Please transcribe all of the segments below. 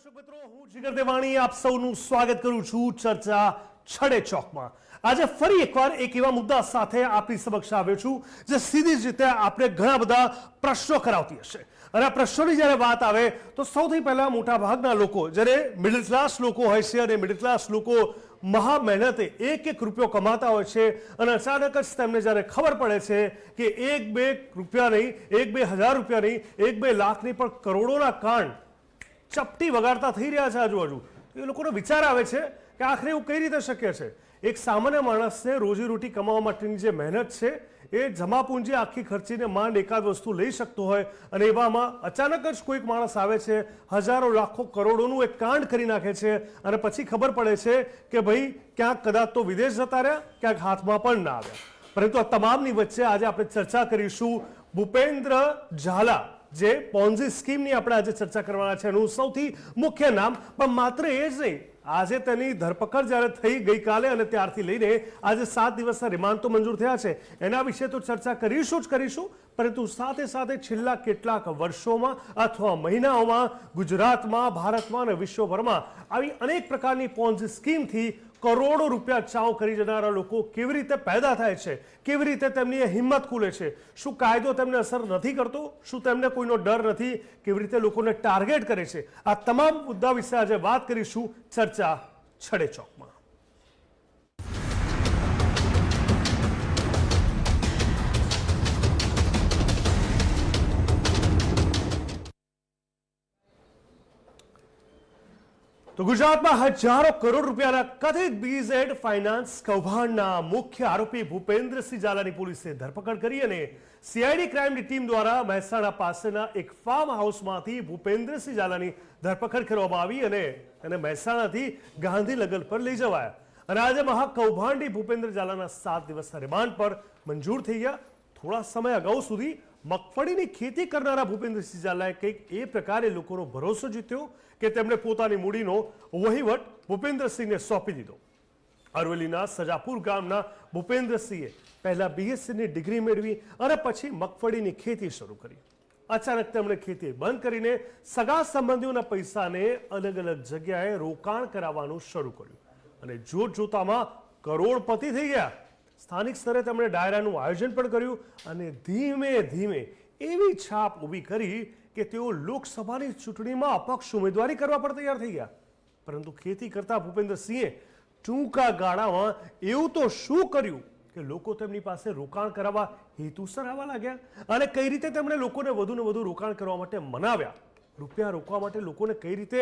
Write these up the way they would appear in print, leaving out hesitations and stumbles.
દર્શક મિત્રો, હું જીગર દેવાણી આપ સૌનું સ્વાગત કરું છું ચર્ચા છડે ચોકમાં। આજે ફરી એકવાર એક એવા મુદ્દા સાથે આપની સમક્ષ આવ્યો છું જે સીધી જ રીતે આપણે ઘણા બધા પ્રશ્નો કરાવતી હશે। અને આ પ્રશ્નોની જ્યારે વાત આવે તો સૌથી પહેલા મોટાભાગના લોકો, જ્યારે મિડલ ક્લાસ લોકો હોય છે અને મિડલ ક્લાસ લોકો મહા મહેનતે એક એક રૂપિયો કમાતા હોય છે અને અચાનક જ તેમને જ્યારે ખબર પડે છે કે એક બે રૂપિયા નહીં, એક બે હજાર રૂપિયા નહીં, એક બે લાખ નહીં પણ કરોડોના કાંડ ચપટી વગાડતા થઈ રહ્યા છે આજુબાજુ, એ લોકોનો વિચાર આવે છે કે આખરે એવું કઈ રીતે શક્ય છે। એક સામાન્ય માણસને રોજીરોટી કમાવા માટેની જે મહેનત છે એ જમાપૂંજી આખી ખર્ચીને માંડ એકાદ વસ્તુ લઈ શકતો હોય અને એવામાં અચાનક જ કોઈક માણસ આવે છે, હજારો લાખો કરોડોનું એક કાંડ કરી નાખે છે અને પછી ખબર પડે છે કે ભાઈ ક્યાંક કદાચ તો વિદેશ જતા રહ્યા, ક્યાંક હાથમાં પણ ના આવ્યા। પરંતુ આ તમામની વચ્ચે આજે આપણે ચર્ચા કરીશું ભૂપેન્દ્ર ઝાલા, જે પોન્ઝી સ્કીમની આપણે આજે ચર્ચા કરવાના છે। એનું સૌથી મુખ્ય નામ, પણ માત્ર એ જ નહીં, આજે તેની ધરપકડ જ્યારે થઈ ગઈકાલે અને ત્યારથી લઈને આજે 7 દિવસના રિમાન્ડ તો મંજૂર થયા છે, એના વિશે તો ચર્ચા કરીશું જ કરીશું। પરંતુ સાથે સાથે છેલ્લા કેટલાક વર્ષોમાં અથવા મહિનાઓમાં ગુજરાતમાં, ભારતમાં અને વિશ્વભરમાં આવી અનેક પ્રકારની પોન્ઝી સ્કીમથી કરોડો રૂપિયા ચાવ કરી જનારા લોકો કેવી રીતે પેદા થાય છે, કેવી રીતે તેમની એ હિંમત ખુલે છે, શું કાયદો તેમને અસર નથી કરતો, શું તેમને કોઈનો ડર નથી, કેવી રીતે લોકોને ટાર્ગેટ કરે છે, આ તમામ મુદ્દા વિશે આજે વાત કરીશું ચર્ચા છડે ચોકમાં। તો ગુજરાતમાં હજારો કરોડ રૂપિયાના કથિત BZ ફાઇનાન્સ કૌભાંડના મુખ્ય આરોપી ભૂપેન્દ્રસિંહ ઝાલાની પોલીસે ધરપકડ કરી અને CID ક્રાઇમની ટીમ દ્વારા મહેસાણા પાસેના એક ફાર્મ હાઉસમાંથી ભૂપેન્દ્રસિંહ ઝાલાની ધરપકડ કરવામાં આવી અને તેને મહેસાણાથી ગાંધીનગર પર લઈ જવાયા। અને આજે મહાકૌભાંડી ભૂપેન્દ્ર ઝાલાના 7 દિવસના રિમાન્ડ પર મંજૂર થઈ ગયા। થોડા સમય અગાઉ સુધી મગફળીની ખેતી કરનારા ભૂપેન્દ્રસિંહ ઝાલાએ કંઈક એ પ્રકારે લોકોનો ભરોસો જીત્યો કે તેમણે પોતાની મૂડીનો વહીવટ ભૂપેન્દ્રસિંહને સોંપી દીધો। અરવલ્લીના સજાપુર ગામના ભૂપેન્દ્રસિંહે પહેલા BScની ડિગ્રી મેળવી અને પછી મગફળીની ખેતી શરૂ કરી। અચાનક તેમણે ખેતી બંધ કરીને સગા સંબંધીઓના પૈસાને અલગ અલગ જગ્યાએ રોકાણ કરાવવાનું શરૂ કર્યું અને જોતજોતામાં કરોડપતિ થઈ ગયા। સ્થાનિક સ્તરે તેમણે ડાયરાનું આયોજન પણ કર્યું અને ધીમે ધીમે એવી છાપ ઊભી કરી કે તેઓ લોકસભાની ચૂંટણીમાં અપક્ષ ઉમેદવારી કરવા પણ તૈયાર થઈ ગયા। પરંતુ ખેતી કરતા ભૂપેન્દ્રસિંહે ટૂંકા ગાળામાં એવું તો શું કર્યું કે લોકો તેમની પાસે રોકાણ કરાવવા હેતુસર આવવા લાગ્યા અને કઈ રીતે તેમણે લોકોને વધુને વધુ રોકાણ કરવા માટે મનાવ્યા, રૂપિયા રોકવા માટે લોકોને કઈ રીતે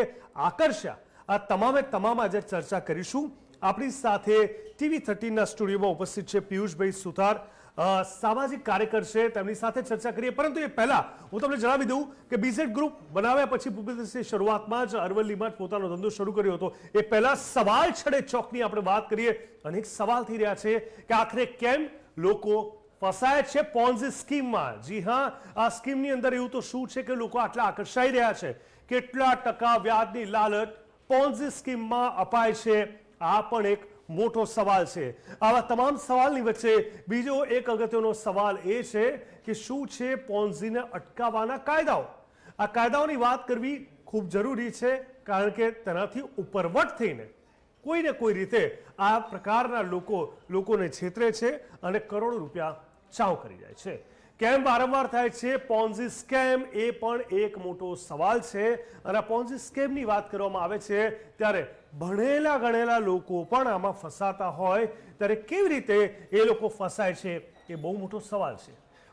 આકર્ષ્યા, આ તમામે તમામ આજે ચર્ચા કરીશું। આપણી સાથે TV13ના સ્ટુડિયોમાં ઉપસ્થિત છે પિયુષભાઈ સુથાર, સામાજિક કાર્યકર છે, તેમની સાથે ચર્ચા કરીએ। પરંતુ એ પહેલા હું તમને જણાવી દઉં કે BZ ગ્રુપ બનાવ્યા પછી ભૂપેન્દ્રસિંહ શરૂઆતમાં જ અરવલ્લીમાં જ પોતાનો ધંધો શરૂ કર્યો હતો। એ પહેલા સવાલ છડે ચોકની આપણે વાત કરીએ, અનેક સવાલ થઈ રહ્યા છે કે આખરે કેમ લોકો ફસાય છે પોન્ઝી સ્કીમમાં। જી હા, આ સ્કીમની અંદર એવું તો શું છે કે લોકો આટલા આકર્ષાઈ રહ્યા છે, કેટલા ટકા વ્યાજની લાલચ પોન્ઝી સ્કીમમાં અપાય છે, આ પણ એક મોટો સવાલ છે। આવા તમામ સવાલની વચ્ચે બીજો એક અગત્યનો સવાલ એ છે કે શું છે પોન્ઝીને અટકાવવાના કાયદાઓ। આ કાયદાઓની વાત કરવી ખૂબ જરૂરી છે કારણ કે તેનાથી ઉપરવટ થઈને કોઈને કોઈ રીતે આ પ્રકારના લોકોને છેતરે છે અને કરોડો રૂપિયા ચાવ કરી જાય છે। કેમ વારંવાર થાય છે પોન્ઝી સ્કેમ, એ પણ એક મોટો સવાલ છે। અને આ પોન્ઝી સ્કેમની વાત કરવામાં આવે છે ત્યારે ભણેલા ગણેલા લોકો પણ આમાં ફસાતા હોય ત્યારે કેવી રીતે એ લોકો ફસાય છે એ બહુ મોટો સવાલ છે।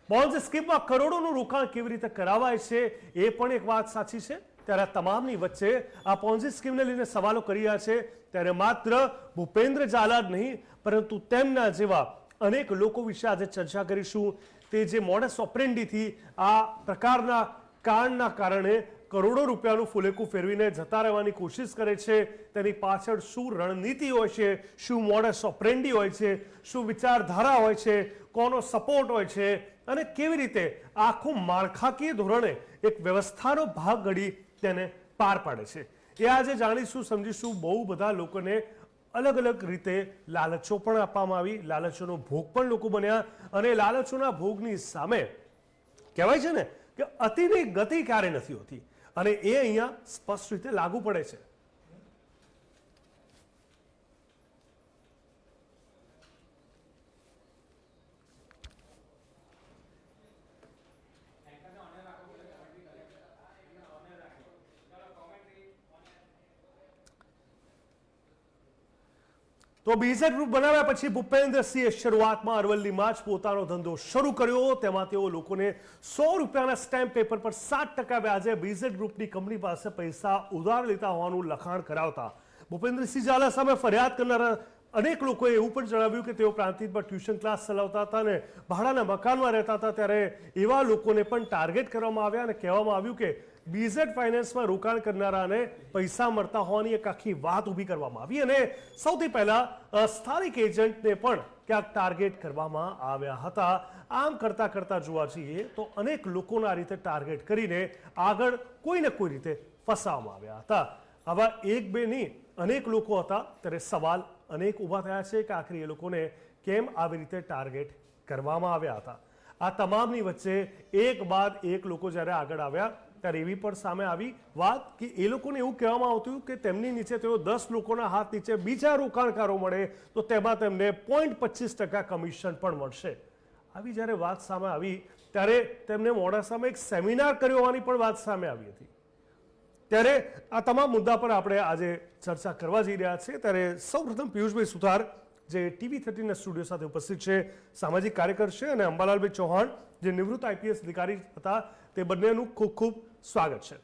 પોન્ઝી સ્કીમમાં કરોડોનું રોકાણ કેવી રીતે કરાવાય છે એ પણ એક વાત સાચી છે। ત્યારે આ તમામની વચ્ચે આ પોન્ઝી સ્કીમને લઈને સવાલો કરી રહ્યા છે ત્યારે માત્ર ભૂપેન્દ્ર ઝાલા જ નહીં પરંતુ તેમના જેવા અનેક લોકો વિશે આજે ચર્ચા કરીશું। તે જે મોડસ ઓપરેન્ડીથી આ પ્રકારના કાંડના કારણે કરોડો રૂપિયાનું ફુલેકું ફેરવીને જતા રહેવાની કોશિશ કરે છે, તેની પાછળ શું રણનીતિ હોય છે, શું મોડસ ઓપરેન્ડી હોય છે, શું વિચારધારા હોય છે, કોનો સપોર્ટ હોય છે અને કેવી રીતે આખું માળખાકીય ધોરણે એક વ્યવસ્થાનો ભાગ ઘડી તેને પાર પાડે છે, એ આજે જાણીશું, સમજીશું। બહુ બધા લોકોને અલગ અલગ રીતે લાલચો પણ આપવામાં આવી, લાલચોનો ભોગ પણ લોકો બન્યા અને લાલચોના ભોગની સામે કહેવાય છે ને કે અતિની ગતિ ક્યારે નથી હોતી। અને એ અહીંયા સ્પષ્ટ રીતે લાગુ પડે છે. તો બીઝેડ ગ્રુપ બનાવ્યા પછી ભૂપેન્દ્રસિંહે શરૂઆતમાં અરવલ્લીમાં જ પોતાનો ધંધો શરૂ કર્યો. તેમાં તેઓ લોકોને ₹100 સ્ટેમ્પ પેપર પર 7% વ્યાજે બીઝેડ ગ્રુપની કંપની પાસે પૈસા ઉધાર લેતા હોવાનું લખાણ કરાવતા. ભૂપેન્દ્રસિંહ ઝાલા સામે ફરિયાદ કરનારા અનેક લોકોએ એવું પણ જણાવ્યું કે તેઓ પ્રાંતિજ પર ટ્યુશન ક્લાસ ચલાવતા હતા અને ભાડાના મકાનમાં રહેતા હતા. ત્યારે એવા લોકોને પણ ટાર્ગેટ કરવામાં આવ્યા અને કહેવામાં આવ્યું કે બીઝેડ ફાઇનાન્સમાં રોકાણ કરનારાને પૈસા મળતા હોવાની એક આખી વાત ઊભી કરવામાં આવી અને સૌથી પહેલા સ્થાનિક એજન્ટને પણ ક્યાંક ટાર્ગેટ કરવામાં આવ્યા હતા. આમ કરતા કરતા જોવા જઈએ તો અનેક લોકોના રીતે ટાર્ગેટ કરીને આગળ કોઈને કોઈ રીતે ફસાવવામાં આવ્યા હતા. આવા એક બે નહીં અનેક લોકો હતા. ત્યારે સવાલ અનેક ઊભા થયા છે કે આખરે એ લોકોને કેમ આવી રીતે ટાર્ગેટ કરવામાં આવ્યા હતા. આ તમામની વચ્ચે એક બાદ એક લોકો જ્યારે આગળ આવ્યા ત્યારે એવી પણ સામે આવી વાત કે એ લોકોને એવું કહેવામાં આવતું કે તેમની નીચે તેઓ 10 લોકોના હાથ નીચે બીજા રોકાણકારો મળે તો તેમાં તેમને 0.25% કમિશન પણ મળશે. આવી જ્યારે વાત સામે આવી ત્યારે તેમને મોડાસામાં એક સેમિનાર કર્યો હોવાની પણ વાત સામે આવી હતી. ત્યારે આ તમામ મુદ્દા પર આપણે આજે ચર્ચા કરવા જઈ રહ્યા છીએ. ત્યારે સૌપ્રથમ પિયુષભાઈ સુથાર જે TV13 સ્ટુડિયો સાથે ઉપસ્થિત છે, સામાજિક કાર્યકર છે, અને અંબાલાલભાઈ ચૌહાણ જે નિવૃત્ત IPS અધિકારી હતા, તે બંનેનું ખૂબ ખૂબ સ્વાગત છે.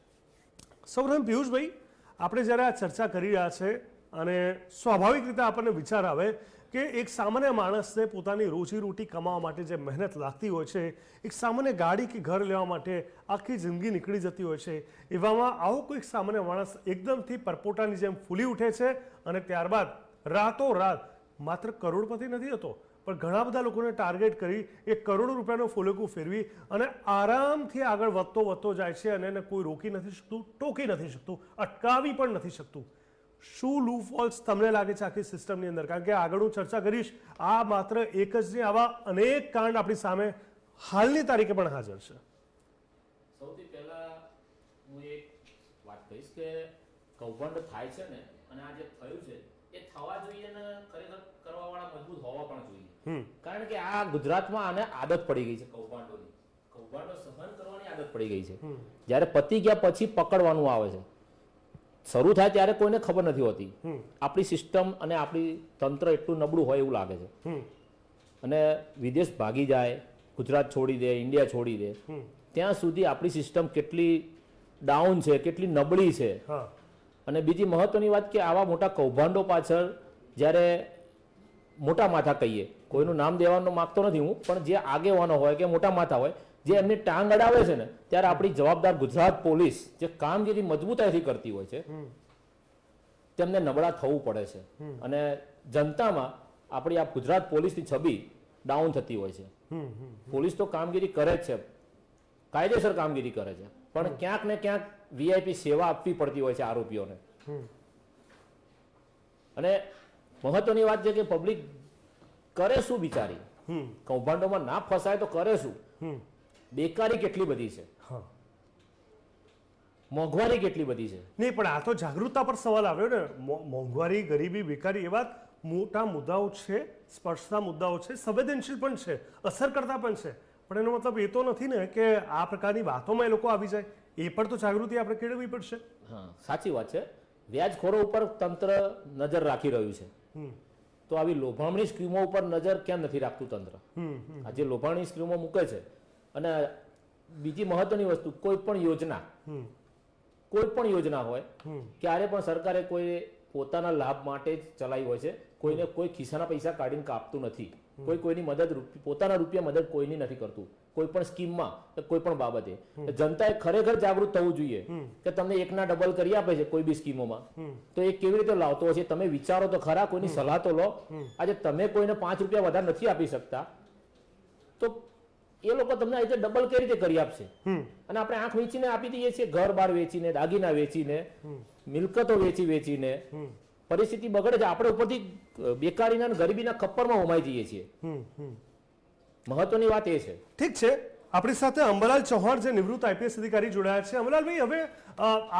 સૌપ્રથમ પિયુષભાઈ, આપણે જ્યારે આ ચર્ચા કરી રહ્યા છે અને સ્વાભાવિક રીતે આપણને વિચાર આવે કે એક સામાન્ય માણસને પોતાની રોજીરોટી કમાવા માટે જે મહેનત લાગતી હોય છે, એક સામાન્ય ગાડી કે ઘર લેવા માટે આખી જિંદગી નીકળી જતી હોય છે, એવામાં આવો કોઈક સામાન્ય માણસ એકદમથી પરપોટાની જેમ ફૂલી ઉઠે છે અને ત્યારબાદ રાતોરાત માત્ર કરોડપતિ નથી થતો પણ ઘણા બધા લોકોને ટાર્ગેટ કરી એક કરોડો રૂપિયાનો ફોલેકું ફેરવી અને આરામથી આગળ વધતો જાય છે અને એને કોઈ રોકી નથી શકતું, ટોકી નથી શકતું, અટકાવી પણ નથી શકતું. શું લૂપહોલ્સ તમને લાગે છે આખી સિસ્ટમની અંદર? કારણ કે આગળ હું ચર્ચા કરીશ, આ માત્ર એક જ નહીં, આવા અનેક કાંડ આપણી સામે હાલની તારીખે પણ હાજર છે. સૌથી પહેલા હું એક વાત કહીશ કે કૌભાંડ થાય છે ને, અને આ જે થયું છે એ થવા જોઈએ ને ખરેખર કરવા વાળા મજબૂત હોવા પણ જોઈએ. કારણ કે આ ગુજરાતમાં આને આદત પડી ગઈ છે કૌભાંડોની. કૌભાંડો સહન કરવાની આદત પડી ગઈ છે. જ્યારે પતી ગયા પછી પકડવાનું આવે છે. શરૂ થાય ત્યારે કોઈને ખબર નથી હોતી. આપણી સિસ્ટમ અને આપણી તંત્ર એટલું નબળું હોય એવું લાગે છે. અને વિદેશ ભાગી જાય, ગુજરાત છોડી દે, ઇન્ડિયા છોડી દે, ત્યાં સુધી આપણી સિસ્ટમ કેટલી ડાઉન છે, કેટલી નબળી છે. અને બીજી મહત્વની વાત કે આવા મોટા કૌભાંડો પાછળ જ્યારે મોટા માથા કહીએ, કોઈનું નામ દેવાનું માગતો નથી હું, પણ જે આગેવાનો હોય કે મોટા માથા હોય જે એમની ટાંગ અડાવે છે ને, ત્યારે આપણી જવાબદાર ગુજરાત પોલીસ જે કામગીરી મજબૂતાઈથી કરતી હોય છે તેમને નબળા થવું પડે છે. અને જનતામાં આપણી આ ગુજરાત પોલીસની છબી ડાઉન થતી હોય છે. પોલીસ તો કામગીરી કરે જ છે, કાયદેસર કામગીરી કરે છે, પણ ક્યાંક ને ક્યાંક VIP સેવા આપવી પડતી હોય છે આરોપીઓને. અને મહત્વની વાત છે કે પબ્લિક કરે શું બિચારી? કૌભાંડોમાં ના ફસાય તો કરે શું? બેકારી કેટલી બધી છે, મોંઘવારી કેટલી બધી છે. નહીં, પણ આ તો જાગૃતતા પર સવાલ આવ્યો ને. મોંઘવારી, ગરીબી, બેકારી એવા મોટા મુદ્દાઓ છે, સ્પર્શતા મુદ્દાઓ છે, સંવેદનશીલ પણ છે, અસર કરતા પણ છે. પણ એનો મતલબ એ તો નથી ને કે આ પ્રકારની વાતોમાં એ લોકો આવી જાય. એ પણ તો જાગૃતિ આપણે કેળવવી પડશે. હા, સાચી વાત છે. વ્યાજખોરો ઉપર તંત્ર નજર રાખી રહ્યું છે, તો આવી લોભામણી સ્કીમો ઉપર નજર કેમ નથી રાખતું તંત્ર? આ જે લોભામણી સ્કીમો મૂકે છે. અને બીજી મહત્વની વસ્તુ, કોઈ પણ યોજના હોય, ક્યારે પણ સરકારે કોઈ પોતાના લાભ માટે જ ચલાવી હોય છે. કોઈને કોઈ ખિસ્સાના પૈસા કાઢીને કાપતું નથી. કોઈ કોઈની મદદ, પોતાના રૂપિયા મદદ કોઈની નથી કરતું, કોઈ પણ સ્કીમમાં, કોઈ પણ બાબતે. જનતાએ ખરેખર જાગૃત થવું જોઈએ કે તમને એકના ડબલ કરી આપે છે કોઈ બી સ્કીમોમાં, તો એ કેવી રીતે લાવતો હશે? તમે વિચારો તો ખરા, કોઈની સલાહ તો લો. આજે તમે કોઈને 5 રૂપિયા વધારે નથી આપી શકતા, તો એ લોકો તમને આજે ડબલ કઈ રીતે કરી આપશે? અને આપણે આંખ વેચીને આપી દઈએ છીએ, ઘર બાર વેચીને, દાગીના વેચીને, મિલકતો વેચીને. પરિસ્થિતિ બગડે છે. આપણે ઉપરથી બેકારીના અને ગરીબીના ખપ્પરમાં હોમાઈ જઈએ છીએ. મહત્વની વાત એ છે. ઠીક છે, આપણી સાથે અંબલાલ ચૌહાણ જે નિવૃત્ત આઈપીએસ અધિકારી જોડાયા છે. અંબલાલભાઈ, હવે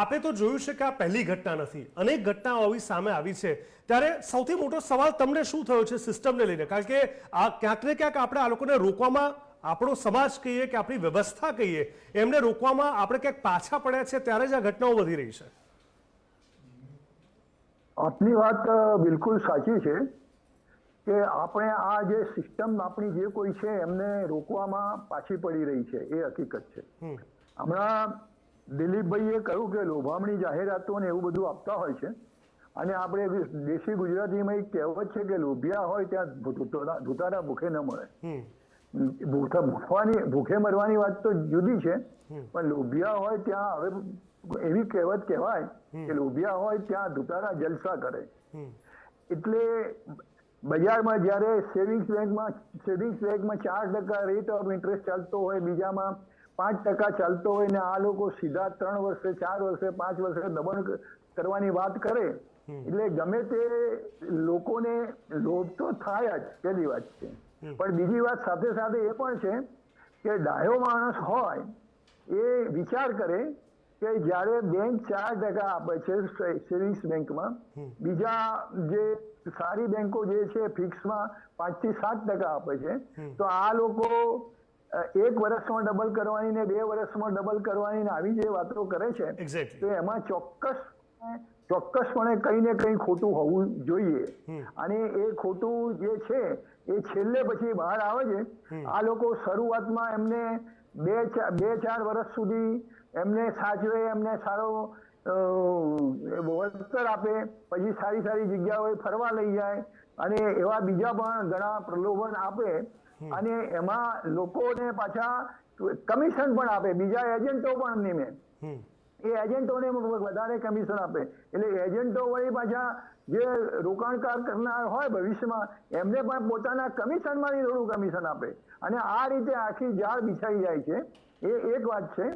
આપે તો જોયું છે કે આ પહેલી ઘટના નથી, અનેક ઘટનાઓ આવી સામે આવી છે, ત્યારે સૌથી મોટો સવાલ તમને શું થયો છે સિસ્ટમને લઈને? કારણ કે આ ક્યાંક ને ક્યાંક આપણે આ લોકોને રોકવામાં, આપણો સમાજ કહીએ કે આપણી વ્યવસ્થા કહીએ, એમને રોકવામાં આપણે ક્યાંક પાછા પડ્યા છે, ત્યારે જ આ ઘટનાઓ વધી રહી છે. આપની વાત બિલકુલ સાચી છે કે આપણે આ જે સિસ્ટમ આપણી જે કોઈ છે એમને રોકવામાં પાછી પડી રહી છે, એ હકીકત છે. હમણાં દિલીપભાઈએ કહ્યું કે લોભામણી જાહેરાતો ને એવું બધું આપતા હોય છે, અને આપણે દેશી ગુજરાતીમાં એક કહેવત છે કે લોભિયા હોય ત્યાં ધૂતારા ભૂખે ન મળે. ભૂખે મરવાની વાત તો જુદી છે, પણ લોભિયા હોય ત્યાં હવે એવી કહેવત કહેવાય કે લોભિયા હોય ત્યાં ધૂતારા જલસા કરે. એટલે બજારમાં જ્યારે સેવિંગ્સ બેંકમાં 4% રેટ ઓફ ઇન્ટરેસ્ટ ચાલતો હોય, બીજામાં 5% ચાલતો હોય, ને આ લોકો સીધા 3 વર્ષે 4 વર્ષે 5 વર્ષે દબાણ કરવાની વાત કરે, એટલે ગમે તે લોકોને લોભ તો થાય જ, પહેલી વાત છે. પણ બીજી વાત સાથે સાથે એ પણ છે કે ડાયો માણસ હોય એ વિચાર કરે કે જ્યારે બેંક 4% આપે છે સેવિંગ્સ બેંકમાં, બીજા જે સારી બેંકો જે છે ફિક્સમાં 5 થી 7% આપે છે, તો આ લોકો 1 વર્ષમાં ડબલ કરવાની ને 2 વર્ષમાં ડબલ કરવાની ને આવી જે વાતો કરે છે, તો એમાં ચોક્કસપણે કંઈ ને કંઈ ખોટું હોવું જોઈએ. અને એ ખોટું જે છે એ છેલ્લે પછી બહાર આવે છે. આ લોકો શરૂઆતમાં એમને 2-4 વર્ષ સુધી એમને સાચવે, એમને સારો વળતર આપે, પછી સારી સારી જગ્યાઓએ ફરવા લઈ જાય, અને એવા બીજા પણ ઘણા પ્રલોભન આપે, અને એમાં લોકોને પાછા કમિશન પણ આપે, બીજા એજન્ટો પણ નિમે, એ એજન્ટોને વધારે કમિશન આપે. એટલે એજન્ટો વળી પાછા જે રોકાણકાર કરનાર હોય ભવિષ્યમાં, એમને પણ પોતાના કમિશનમાંથી થોડું કમિશન આપે, અને આ રીતે આખી જાળ બિછાઈ જાય છે. એ એક વાત છે.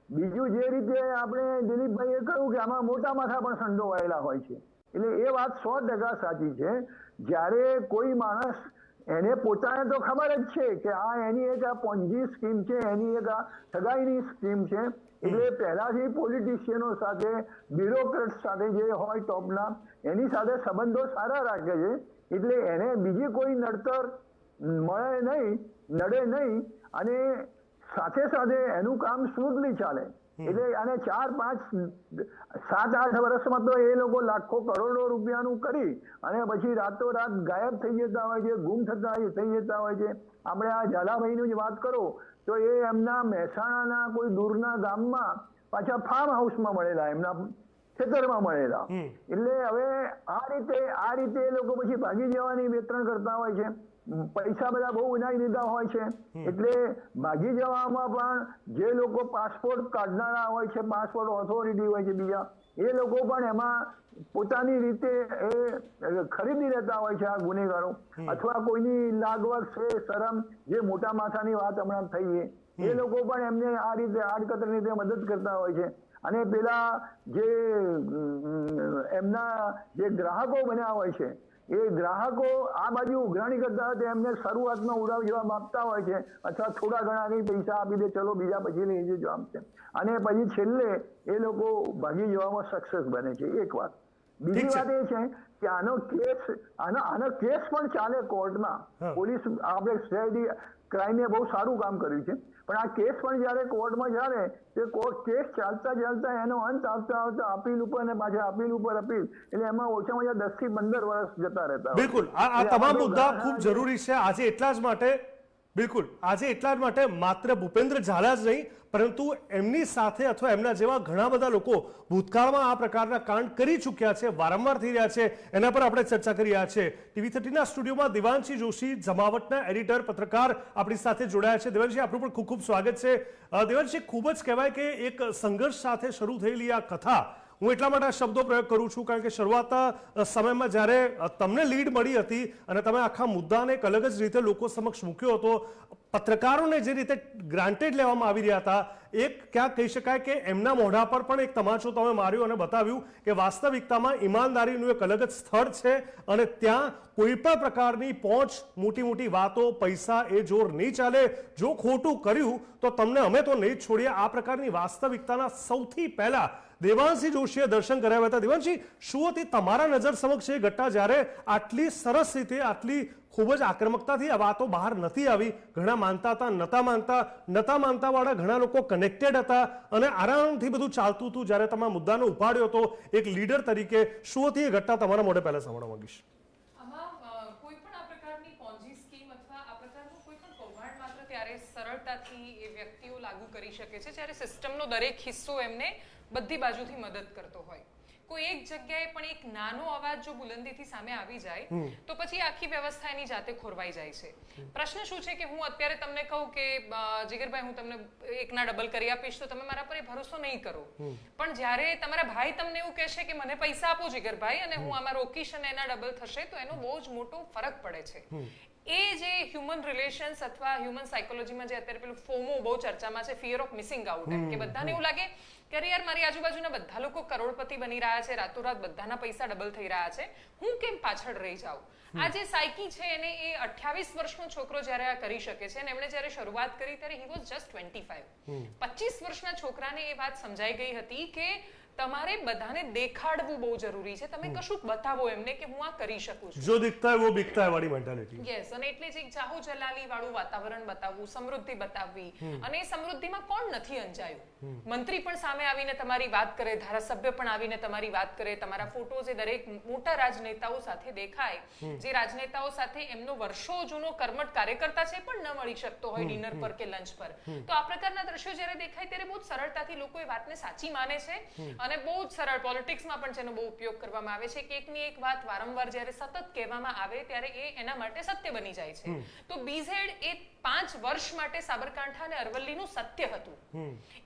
બીજું જે રીતે આપણે દિલીપભાઈએ કહ્યું કે આમાં મોટા માથા પણ સંડોવાયેલા હોય છે, એટલે એ વાત 100% સાચી છે. જ્યારે કોઈ માણસ, એને પોતાને તો ખબર જ છે કે આ એની એક આ પોન્જી સ્કીમ છે, એની એક આ ઠગાઈની સ્કીમ છે, એટલે પહેલાથી પોલિટિશિયનો સાથે, બ્યુરોક્રેટ સાથે જે હોય ટોપના, એની સાથે સંબંધો સારા રાખે છે, એટલે એને બીજી કોઈ નડતર મળે નહીં, નડે નહીં, અને સાથે સાથે એનું કામ સ્મૂથલી ચાલે. એટલે અને 4, 5, 7, 8 વર્ષમાં તો એ લોકો લાખો કરોડો રૂપિયાનું કરી અને પછી રાતોરાત ગાયબ થઈ જતા હોય છે, ગુમ થઈ જતા હોય છે. આપણે આ ઝાલાભાઈની જ વાત કરો તો એ એમના મહેસાણાના કોઈ દૂરના ગામમાં પાછા ફાર્મ હાઉસમાં મળેલા, એમના ખેતરમાં મળેલા. એટલે હવે આ રીતે એ લોકો પછી ભાગી જવાની વેતરણ કરતા હોય છે. પૈસા બધા બહુ ઉનાઈ લીધા હોય છે, એટલે ભાગી જવામાં પણ જે લોકો પાસપોર્ટ કાઢનારા હોય છે, પાસપોર્ટ ઓથોરિટી હોય છે બીજા, એ લોકો પણ એમાં પોતાની રીતે એ ખરીદી લેતા હોય છે આ ગુનેગારો, અથવા કોઈની લાગવગ છે, શરમ, જે મોટા માથાની વાત હમણાં થઈ, એ લોકો પણ એમને આ રીતે આડકતરી રીતે મદદ કરતા હોય છે. અને પેલા જે એમના જે ગ્રાહકો બન્યા હોય છે, એ ગ્રાહકો આ બાજુ ઉઘરાણી કરતા હોય તો એમને શરૂઆતમાં ઉડાવ જવાબ આપતા હોય છે, અથવા થોડા ઘણા કંઈ પૈસા આપી દે, ચલો બીજા પછી લઈ જજો આમ છે, અને પછી છેલ્લે એ લોકો ભાગી જવામાં સક્સેસ બને છે. એક વાત. બીજી વાત એ છે કે આનો કેસ પણ ચાલે કોર્ટમાં. પોલીસ, આપણે સીઆઈડી ક્રાઇમે બહુ સારું કામ કર્યું છે, પણ આ કેસ પણ જયારે કોર્ટમાં ચાલે, તે કોર્ટ કેસ ચાલતા એનો અંત આવતા અપીલ ઉપર ને પાછા અપીલ ઉપર અપીલ, એટલે એમાં ઓછામાં ઓછા 10 થી 15 વર્ષ જતા રહેતા. બિલકુલ, આ તમામ મુદ્દા ખૂબ જરૂરી છે આજે. એટલા જ માટે માત્ર ભૂપેન્દ્ર ઝાલા જ નહીં, પરંતુ એમની સાથે અથવા એમના જેવા ઘણા બધા લોકો ભૂતકાળમાં આ પ્રકારના કાંડ કરી ચૂક્યા છે, વારંવાર થઈ રહ્યા છે, એના પર આપણે ચર્ચા કરી રહ્યા છે. TV30ના સ્ટુડિયોમાં દેવાંશી જોશી, જમાવટના એડિટર, પત્રકાર આપણી સાથે જોડાયા છે. દેવાંશી, આપનું પણ ખૂબ ખૂબ સ્વાગત છે. દેવાંશી, ખૂબ જ કહેવાય કે એક સંઘર્ષ સાથે શરૂ થયેલી આ કથા, હું એટલા માટે આ શબ્દો પ્રયોગ કરું છું કારણ કે શરૂઆતના સમયમાં જ્યારે તમને લીડ મળી હતી અને તમે આખા મુદ્દાને એક અલગ જ રીતે લોકો સમક્ષ મૂક્યો હતો, પત્રકારોને જે રીતે ગ્રાન્ટેડ લેવામાં આવી રહ્યા હતા, એક ક્યાંક કહી શકાય કે એમના મોઢા પર પણ એક તમાચો તમે માર્યો અને બતાવ્યું કે વાસ્તવિકતામાં ઈમાનદારીનું એક અલગ જ સ્થળ છે અને ત્યાં કોઈ પણ પ્રકારની પહોંચ, મોટી મોટી વાતો, પૈસા એ જોર નહીં ચાલે. જો ખોટું કર્યું તો તમને અમે તો નહીં જ છોડીએ. આ પ્રકારની વાસ્તવિકતાના સૌથી પહેલા દેવાંશી જોશીએ દર્શન કરાવ્યા હતા. દેવાંશી, શું હતી તમારા નજર સમક્ષ એ ઘટના જ્યારે આટલી સરસ રીતે, આટલી ખૂબ જ આક્રમકતાથી આ વાતો બહાર નથી આવી? ઘણા માનતા હતા, નતા માનતા વાળા ઘણા લોકો કનેક્ટેડ હતા અને આરામથી બધું ચાલતું હતું. જ્યારે તમે મુદ્દાનો ઉપાડ્યો હતો એક લીડર તરીકે, શું હતી એ ઘટના તમારા મોઢે પહેલા સાંભળવા માંગીશ. કોઈ પણ આ પ્રકારની પોન્જી સ્કીમ અથવા આ પ્રકારનું કોઈ પણ કૌભાંડ માત્ર ત્યારે સરળતાથી એ વ્યક્તિઓ લાગુ કરી શકે છે જ્યારે સિસ્ટમનો દરેક હિસ્સો એમને બધી બાજુથી મદદ કરતો હોય. કોઈ એક જગ્યાએ પણ એક નાનો અવાજ જો બુલંદીથી સામે આવી જાય તો પછી આખી વ્યવસ્થા એની જાતે ખોરવાઈ જાય છે. પ્રશ્ન શું છે કે હું અત્યારે તમને કહું કે જીગરભાઈ હું તમને એકના ડબલ કરી આપીશ તો તમે મારા પર એ ભરોસો નહીં કરો, પણ જ્યારે તમારા ભાઈ તમને એવું કહેશે કે મને પૈસા આપો જીગરભાઈ અને હું આમાં રોકીશ અને એના ડબલ થશે તો એનો બહુ જ મોટો ફરક પડે છે. એ જે હ્યુમન રિલેશન્સ અથવા હ્યુમન સાયકોલોજીમાં જે અત્યારે પેલું ફોમો બહુ ચર્ચામાં છે, ફિયર ઓફ મિસિંગ આઉટ, કે બધાને એવું લાગે કે અરે યાર મારી આજુબાજુના બધા લોકો કરોડપતિ બની રહ્યા છે, રાતોરાત બધાના પૈસા ડબલ થઈ રહ્યા છે, હું કેમ પાછળ રહી જાઉં? આ જે સાયકી છે એને એ 28 વર્ષનો છોકરો જ્યારે આ કરી શકે છે અને એમણે જ્યારે શરૂઆત કરી ત્યારે હી વોઝ જસ્ટ 25. 25 વર્ષના છોકરાને એ વાત સમજાઈ ગઈ હતી કે તમારે બધાને દેખાડવું બહુ જરૂરી છે. તમે કશુંક બતાવો એમને કે હું આ કરી શકું છું. જો દિખતા હૈ વો બિકતા હૈ વાળી મેન્ટાલિટી. યસ, અને એટલે જ એક જાહો જલાલી વાળું વાતાવરણ બતાવવું, સમૃદ્ધિ બતાવવી, અને એ સમૃદ્ધિમાં કોણ નથી અંજાયું? મંત્રી પણ સામે આવીને તમારી વાત કરે, ધારાસભ્ય પણ આવીને તમારી વાત કરે, તમારા ફોટોઝ એ દરેક મોટા રાજનેતાઓ સાથે દેખાય, જે રાજનેતાઓ સાથે એમનો વર્ષો જૂનો કર્મઠ કાર્યકર્તા છે પણ ન મળી શકતો હોય ડિનર પર કે લંચ પર. તો આ પ્રકારના દ્રશ્યો જ્યારે દેખાય ત્યારે બહુ જ સરળતાથી લોકો એ વાતને સાચી માને છે અને બહુ જ સરળ પોલિટિક્સમાં પણ જેનો બહુ ઉપયોગ કરવામાં આવે છે કે એકની એક વાત વારંવાર જ્યારે સતત કહેવામાં આવે ત્યારે એ એના માટે સત્ય બની જાય છે. તો બીઝેડ એ 5 વર્ષ માટે સાબરકાંઠા અને અરવલ્લીનું સત્ય હતું.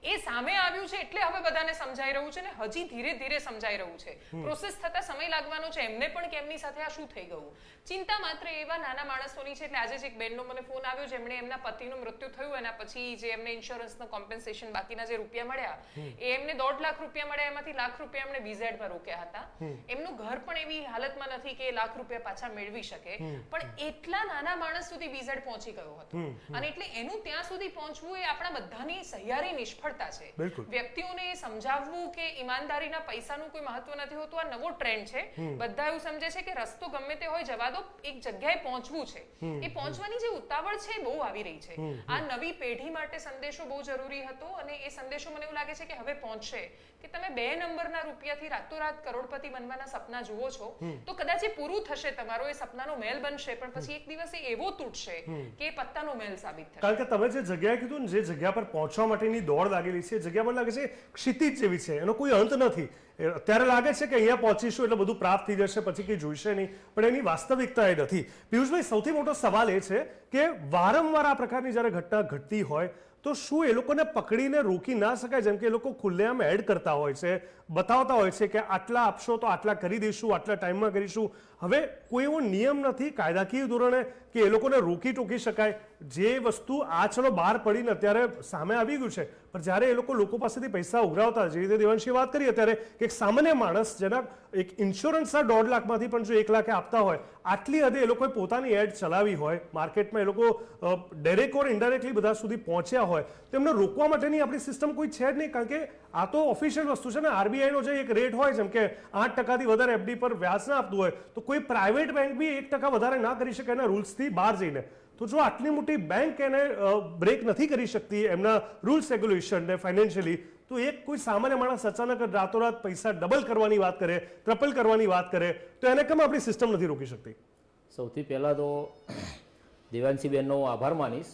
એ સામે આવ્યું છે એટલે હવે બધાને સમજાઈ રહ્યું છે ને હજી ધીરે ધીરે સમજાઈ રહ્યું છે. પ્રોસેસ થતા સમય લાગવાનો છે એમને પણ કે એમની સાથે આ શું થઈ ગયું. ચિંતા માત્ર એવા નાના માણસોની છે. એટલે આજે જ એક બેનનો મને ફોન આવ્યો જેમણે એમના પતિનું મૃત્યુ થયું એના પછી જે એમને ઇન્સ્યોરન્સનો કોમ્પન્સેશન બાકીના જે રૂપિયા મળ્યા એ એમને 1.5 લાખ રૂપિયા મળ્યા, એમાંથી ₹1 લાખ એમણે બીઝેડ પર રોક્યા હતા. એમનું ઘર પણ એવી હાલતમાં નથી કે ₹1 લાખ પાછા મેળવી શકે, પણ એટલા નાના માણસ સુધી બીઝેડ પહોંચી ગયો હતો. અને એટલે એનું ત્યાં સુધી પહોંચવું એ આપણા બધાની સહિયારી નિષ્ફળતા છે. વ્યક્તિઓને સમજાવવું કે ઈમાનદારીના પૈસાનું કોઈ મહત્વ નથી હોતું. આ નવો ટ્રેન્ડ છે. બધા એવું સમજે છે કે રસ્તો ગમે તે હોય જવા દો, એક જગ્યાએ પહોંચવું છે. એ પહોંચવાની જે ઉતાવળ છે બહુ આવી રહી છે. આ નવી પેઢી માટે સંદેશો બહુ જરૂરી હતો અને એ સંદેશો મને એવું લાગે છે કે હવે પહોંચશે કે તમે 2 નંબરના રૂપિયાથી રાતોરાત કરોડપતિ બનવાના સપના જુઓ છો તો કદાચ એ પૂરું થશે, તમારો એ સપનાનો મહેલ બનશે, પણ પછી એક દિવસ એ એવો તૂટશે કે એ પત્તાનો મહેલ સાબિત થશે. કારણ કે તમે જે જગ્યાએ કીધું ને, જે જગ્યા પર પહોંચવા માટેની દોડ લાગેલી છે, જગ્યા પર લાગે છે ક્ષિતિજ જેવી છે, એનો કોઈ અંત નથી. અત્યારે લાગે છે કે અહીંયા પહોંચીશું એટલે બધું પ્રાપ્ત થઈ જશે, પછી કંઈ જોઈશે નહીં, પણ એની વાસ્તવિકતા એ નથી. પિયુષભાઈ, સૌથી મોટો સવાલ એ છે કે વારંવાર આ પ્રકારની જ્યારે ઘટના ઘટતી હોય તો શું એ લોકોને પકડીને રોકી ના શકાય? જેમ કે એ લોકો ખુલ્લેઆમ એડ કરતા હોય છે, બતાવતા હોય છે કે આટલા આપશો તો આટલા કરી દઈશું, આટલા ટાઈમમાં કરીશું. હવે કોઈ એવો નિયમ નથી કાયદાકીય ધોરણે કે એ લોકોને રોકી ટોકી શકાય? જે વસ્તુ આ ચલો બહાર પડીને અત્યારે સામે આવી ગયું છે, પણ જ્યારે એ લોકો પાસેથી પૈસા ઉઘરાવતા, જે રીતે દેવાંશીએ વાત કરી અત્યારે કે એક સામાન્ય માણસ જેના એક ઇન્સ્યોરન્સના 1.5 લાખમાંથી પણ જો 1 લાખ આપતા હોય, આટલી હદે એ લોકોએ પોતાની એડ ચલાવી હોય માર્કેટમાં, એ લોકો ડાયરેક્ટ ઓર ઇનડાયરેક્ટલી બધા સુધી પહોંચ્યા હોય, તો એમને રોકવા માટેની આપણી સિસ્ટમ કોઈ છે જ નહીં. કારણ કે આ તો ઓફિશિયલ વસ્તુ છે ને. આરબીઆઈનો જે એક રેટ હોય, જેમ કે 8%થી વધારે એફડી પર વ્યાજ ના આપતું હોય તો કોઈ પ્રાઇવેટ બેંક બી 1% વધારે ના કરી શકે એના રૂલ્સથી બહાર જઈને. તો જો આટલી મોટી બેંક એને બ્રેક નથી કરી શકતી એમના રૂલ્સ રેગ્યુલેશનને ફાઇનાન્શિયલી, તો એક કોઈ સામાન્ય માણસ અચાનક રાતોરાત પૈસા ડબલ કરવાની વાત કરે, ટ્રિપલ કરવાની વાત કરે, તો એને કેમ આપણી સિસ્ટમ નથી રોકી શકતી? સૌથી પહેલાં તો દેવાંશીબેનનો આભાર માનીશ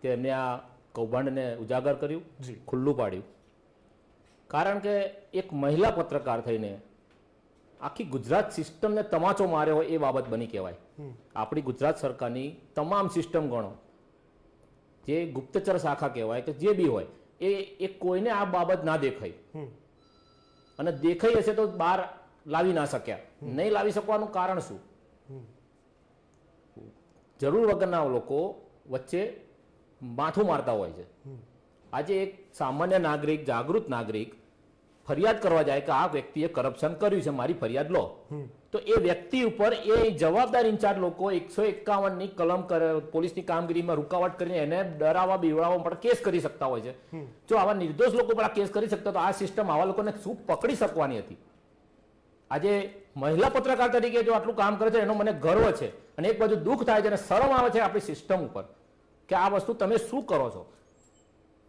કે એમને આ કૌભાંડને ઉજાગર કર્યું, ખુલ્લું પાડ્યું. કારણ કે એક મહિલા પત્રકાર થઈને આખી ગુજરાત સિસ્ટમને તમાચો માર્યો હોય એ બાબત બની કહેવાય. આપણી ગુજરાત સરકારની તમામ સિસ્ટમ ગણો, જે ગુપ્તચર શાખા કહેવાય કે જે બી હોય, એ કોઈને આ બાબત ના દેખાઈ, અને દેખાઈ હશે તો બહાર લાવી ના શક્યા. નહીં લાવી શકવાનું કારણ શું? જરૂર વગરના લોકો વચ્ચે માથું મારતા હોય છે. આજે એક સામાન્ય નાગરિક, જાગૃત નાગરિક ફરિયાદ કરવા જાય કે આ વ્યક્તિએ કરપ્શન કર્યું છે, મારી ફરિયાદ લો, તો એ વ્યક્તિ ઉપર એ જવાબદાર ઇન્ચાર્જ લોકો 151ની કલમ પોલીસની કામગીરીમાં રૂકાવટ કરીને એને ડરાવવા બીવડાવવા માટે કેસ કરી શકતા હોય છે. જો આવા નિર્દોષ લોકો પર આ કેસ કરી શકતા તો આ સિસ્ટમ આવા લોકોને શું પકડી શકવાની હતી? આજે મહિલા પત્રકાર તરીકે જો આટલું કામ કરે છે એનો મને ગર્વ છે, અને એક બાજુ દુઃખ થાય છે અને શરમ આવે છે આપણી સિસ્ટમ ઉપર કે આ વસ્તુ તમે શું કરો છો,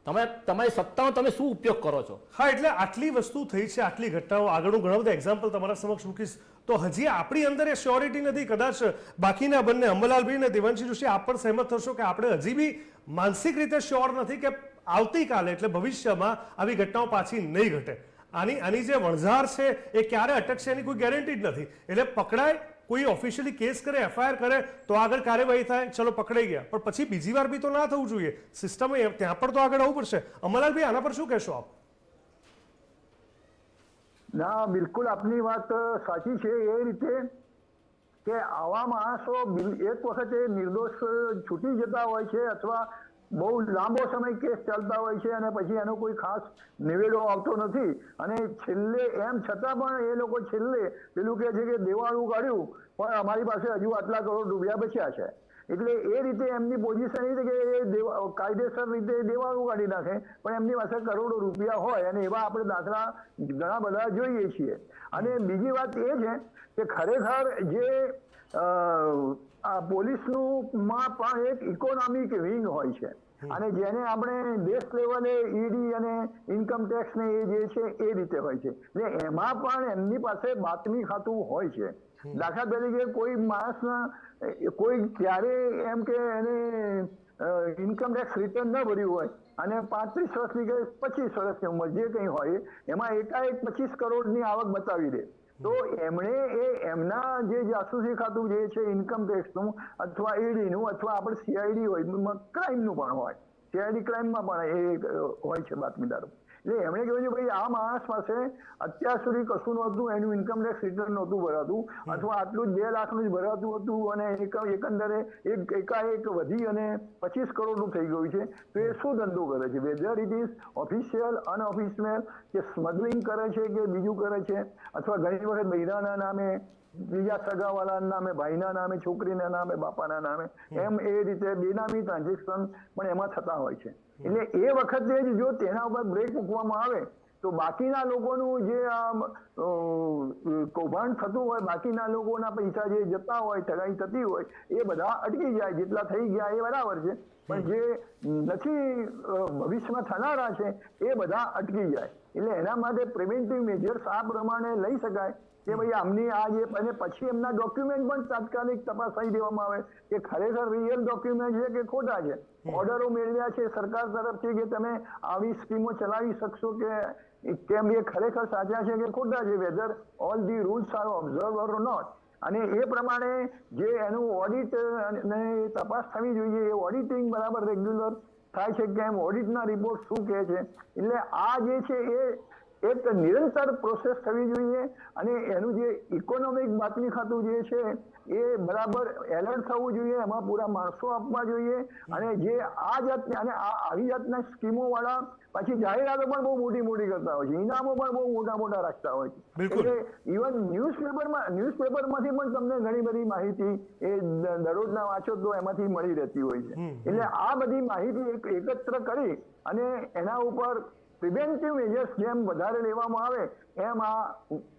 તમારી સત્તાનો તમે શું ઉપયોગ કરો છો? હા, એટલે આટલી વસ્તુ થઈ છે, આટલી ઘટનાઓ, આગળ હું ઘણા બધા એક્ઝામ્પલ તમારા સમક્ષ મૂકીશ, તો હજી આપણી અંદર એ શ્યોરિટી નથી. કદાચ બાકીના બંને અંબલાલભાઈ અને દેવાંશી જોશી આપ પણ સહેમત થશો કે આપણે હજી બી માનસિક રીતે શ્યોર નથી કે આવતીકાલે એટલે ભવિષ્યમાં આવી ઘટનાઓ પાછી નહીં ઘટે. આની જે વણઝાર છે એ ક્યારે અટકશે એની કોઈ ગેરંટી જ નથી. એટલે પકડાય, કોઈ ઓફિશિયલી કેસ કરે, એફઆઈઆર કરે તો આગળ કાર્યવાહી થાય, ચલો પકડાઈ ગયા, પણ પછી બીજી વાર બી તો ના થવું જોઈએ. સિસ્ટમે ત્યાં પણ તો આગળ આવવું પડશે. અમરલાલભાઈ, આના પર શું કહેશો આપ? ના, બિલકુલ આપની વાત સાચી છે એ રીતે કે આવા માણસો એક વખતે નિર્દોષ છૂટી જતા હોય છે અથવા બહુ લાંબો સમય કેસ ચાલતા હોય છે અને પછી એનો કોઈ ખાસ નિવેડો આવતો નથી, અને છેલ્લે એમ છતાં પણ એ લોકો છેલ્લે પેલું કહે છે કે દેવાળું કાઢ્યું પણ અમારી પાસે હજુ આટલા કરોડ રૂપિયા બચ્યા છે. એટલે એ રીતે એમની પોઝિશન એ છે કે એ કાયદેસર રીતે દેવાળું કાઢી નાખે, પણ એમની પાસે કરોડો રૂપિયા હોય, અને એવા આપણે દાખલા ઘણા બધા જોઈએ છીએ. અને બીજી વાત એ છે કે ખરેખર જે આ પોલીસનું માં પણ એક ઇકોનોમિક વિંગ હોય છે, અને જેને આપણે દેશ લેવલે ઈડી અને ઇન્કમ ટેક્સ ને એ જે છે એ રીતે હોય છે. એટલે એમાં પણ એમની પાસે બાતમી ખાતું હોય છે. દાખલા તરીકે કોઈ માણસના કોઈ ક્યારે એમ કે એને ઇન્કમ ટેક્સ રિટર્ન ન ભર્યું હોય અને 35 વર્ષની કે 25 વર્ષની ઉંમર જે કંઈ હોય એમાં એકાએક 25 કરોડની આવક બતાવી દે, તો એમણે એમના જે જાસૂસી ખાતું જે છે ઇન્કમ ટેક્સનું અથવા ઈડીનું અથવા આપણે સીઆઈડી હોય, ક્રાઇમનું પણ હોય, સીઆઈડી ક્રાઇમમાં પણ એ હોય છે બાતમીદારો. એટલે એમણે કહ્યું છે ભાઈ આ માણસ પાસે અત્યાર સુધી કશું નહોતું, એનું ઇન્કમ ટેક્સ રિટર્ન નહોતું ભરાતું, અથવા આટલું 2 લાખનું જ ભરાતું હતું અને એકંદરે એકાએક વધી અને 25 કરોડનું થઈ ગયું છે, તો એ શું ધંધો કરે છે? Weather it is official, unofficial, કે સ્મગલિંગ કરે છે કે બીજું કરે છે, અથવા ઘણી વખત બૈરાના નામે, બીજા સગાવાલાના નામે, ભાઈના નામે, છોકરીના નામે, બાપાના નામે, એમ એ રીતે બેનામી ટ્રાન્ઝેક્શન પણ એમાં થતા હોય છે. એટલે એ વખતે જ જો તેના ઉપર બ્રેક મૂકવામાં આવે તો બાકીના લોકોનું જે કૌભાંડ થતું હોય, બાકીના લોકોના પૈસા જે જતા હોય, ઠગાઈ થતી હોય, એ બધા અટકી જાય. જેટલા થઈ ગયા એ બરાબર છે, પણ જે નથી ભવિષ્યમાં થનારા છે એ બધા અટકી જાય. એટલે એના માટે પ્રિવેન્ટિવ મેજર્સ આ પ્રમાણે લઈ શકાય કે ભાઈ આમની આ જે, અને પછી એમના ડોક્યુમેન્ટ પણ તાત્કાલિક તપાસાઈ દેવામાં આવે કે ખરેખર રિયલ ડોક્યુમેન્ટ છે કે ખોટા છે. ઓર્ડરો મેળવ્યા છે સરકાર તરફથી કે તમે આવી સ્કીમો ચલાવી શકશો કે કેમ, એ ખરેખર સાચા છે કે ખોટા છે, whether all the rules are observe or not. અને એ પ્રમાણે જે એનું ઓડિટ અને તપાસ થવી જોઈએ, એ ઓડિટિંગ બરાબર રેગ્યુલર થાય છે કેમ, ઓડિટના રિપોર્ટ શું કહે છે. એટલે આ જે છે એ એક નિરંતર પ્રોસેસ થવી જોઈએ, અને એનું જે ઇકોનોમિક બાતમી ખાતું જે છે એ બરાબર એલર્ટ થવું જોઈએ, એમાં પૂરા માણસો આપવા જોઈએ, અને જે આ જાતની અને આવી જાતના સ્કીમો વાળા પછી જાહેરાતો પણ બહુ મોટી મોટી કરતા હોય છે, ઇનામો પણ બહુ મોટા મોટા રાખતા હોય છે. એટલે ઇવન ન્યૂઝપેપરમાંથી પણ તમને ઘણી બધી માહિતી એ દરરોજના વાંચો તો એમાંથી મળી રહેતી હોય છે. એટલે આ બધી માહિતી એકત્ર કરી અને એના ઉપર પ્રિવેન્ટિવ મેજર્સ જેમ વધારે લેવામાં આવે એમ આ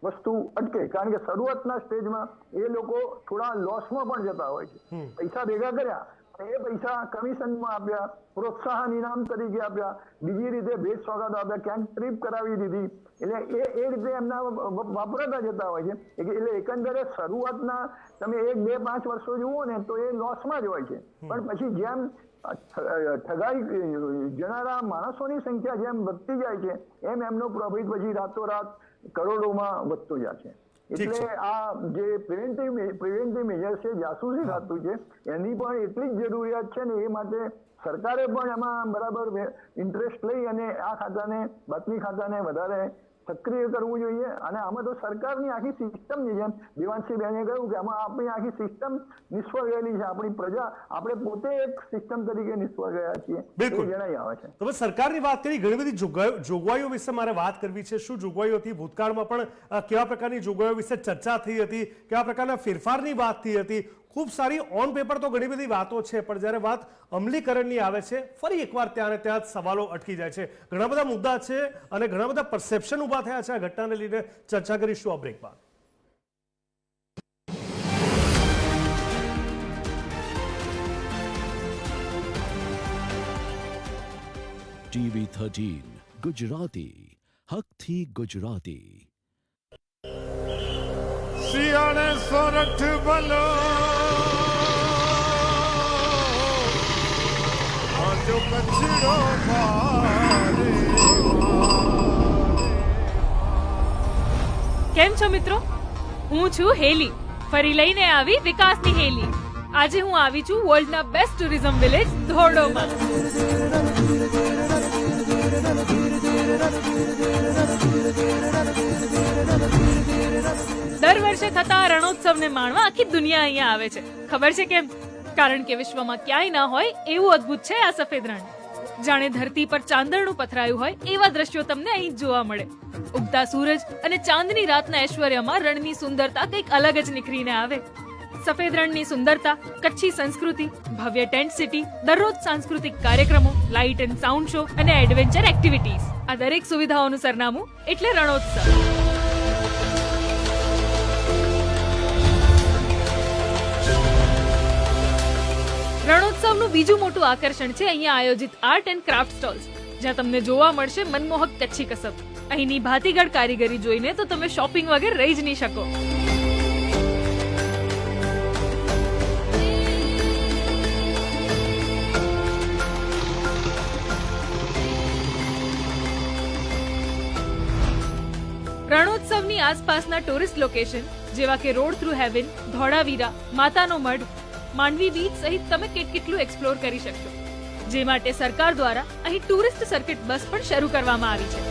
વસ્તુ અટકે. કારણ કે શરૂઆતના સ્ટેજમાં એ લોકો થોડા લોસમાં પણ જતા હોય છે. પૈસા ભેગા કર્યા, એ પૈસા કમિશનમાં આપ્યા, પ્રોત્સાહન ઇનામ તરીકે આપ્યા, બીજી રીતે ભેટ સોગાદો આપ્યા, ક્યાંક ટ્રીપ કરાવી દીધી, એટલે એ રીતે એમના વાપરતા જતા હોય છે. એટલે એકંદરે શરૂઆતના તમે 1, 2, 5 વર્ષો જુઓ ને તો એ લોસમાં જ હોય છે, પણ પછી જેમ ઠગાઈ જનારા માણસોની સંખ્યા જેમ વધતી જાય છે એમ એમનો પ્રોફિટ પછી રાતોરાત કરોડોમાં વધતો જાય છે. એટલે આ જે પ્રિવેન્ટિવ મેજર છે, જાસૂસી ખાતું છે, એની પણ એટલી જ જરૂરિયાત છે ને, એ માટે સરકારે પણ એમાં બરાબર ઇન્ટરેસ્ટ લઈ અને આ ખાતાને, બાતમી ખાતાને વધારે સક્રિય કરવું જોઈએ અને આમાં તો સરકારની આખી સિસ્ટમની જેમ દેવાંશીબેને કહ્યું કે આમાં આપણી આખી સિસ્ટમ નિષ્ફળ ગયેલી છે. આપણી પ્રજા, આપણે પોતે એક સિસ્ટમ તરીકે નિષ્ફળ ગયા છીએ એ જણાઈ આવે છે. તમે સરકારની વાત કરી, ઘણી બધી જોગવાઈઓ વિશે મારે વાત કરવી છે. શું જોગવાઈઓ હતી ભૂતકાળમાં, પણ કેવા પ્રકારની જોગવાઈઓ વિશે ચર્ચા થઈ હતી, કેવા પ્રકારના ફેરફારની વાત થઈ હતી? ખૂબ સારી ઓન પેપર તો ઘણી બધી વાતો છે, પણ જ્યારે વાત અમલીકરણની આવે છે ફરી એકવાર ત્યાં ને ત્યાં સવાલો અટકી જાય છે. ઘણા બધા મુદ્દા છે અને ઘણા બધા પરસેપ્શન ઊભા થયા છે. આ ઘટનાને લઈને ચર્ચા કરીશું આ બ્રેક બાદ. TV13 ગુજરાતી, હકથી ગુજરાતી. શિયાળે સોરઠ બલો આજો કચરો મારે. કેમ છો મિત્રો? હું છું હેલી, ફરી લઈને આવી વિકાસની હેલી. આજે હું આવી છું વર્લ્ડના બેસ્ટ ટુરિઝમ વિલેજ ધોરડોમાં. દર વર્ષે થતા રણોત્સવને માણવા આખી દુનિયા અહીંયા આવે છે. ખબર છે કેમ? કારણ કે વિશ્વમાં ક્યાંય ના હોય એવું અદ્ભુત છે આ સફેદ રણ. જાણે ધરતી પર ચાંદરનું પથરાયું હોય એવા દ્રશ્યો તમને અહીં જોવા મળે. ઉગતા સૂરજ અને ચાંદની રાતના ઐશ્વર્યમાં રણની સુંદરતા કંઈક અલગ જ નીખરીને આવે. સફેદ રણની સુંદરતા, કચ્છી સંસ્કૃતિ, ભવ્ય ટેન્ટ સિટી, દરરોજ સાંસ્કૃતિક કાર્યક્રમો, લાઇટ એન્ડ સાઉન્ડ શો અને એડવેન્ચર એક્ટિવિટીઝ, આ દરેક સુવિધાઓનું સરનામું એટલે રણોત્સવ. રણોત્સવનું બીજું મોટું આકર્ષણ છે અહીંયા આયોજિત આર્ટ એન્ડ ક્રાફ્ટ સ્ટોલ્સ, જ્યાં તમને જોવા મળશે મનમોહક કચ્છી કસબ. અહીંની ભાતીગળ કારીગરી જોઈને તો તમે શોપિંગ વગર રહી જ નહીં શકો. રણોત્સવની આસપાસના ટુરિસ્ટ લોકેશન જેવા કે રોડ થ્રુ હેવન, ધોળાવીરા, માતાનો મઢ, માંડવી બીચ સહિત તમે કેટલું એક્સપ્લોર કરી શકશો. જે માટે સરકાર દ્વારા અહીં ટુરિસ્ટ સર્કિટ બસ પણ શરૂ કરવામાં આવી છે.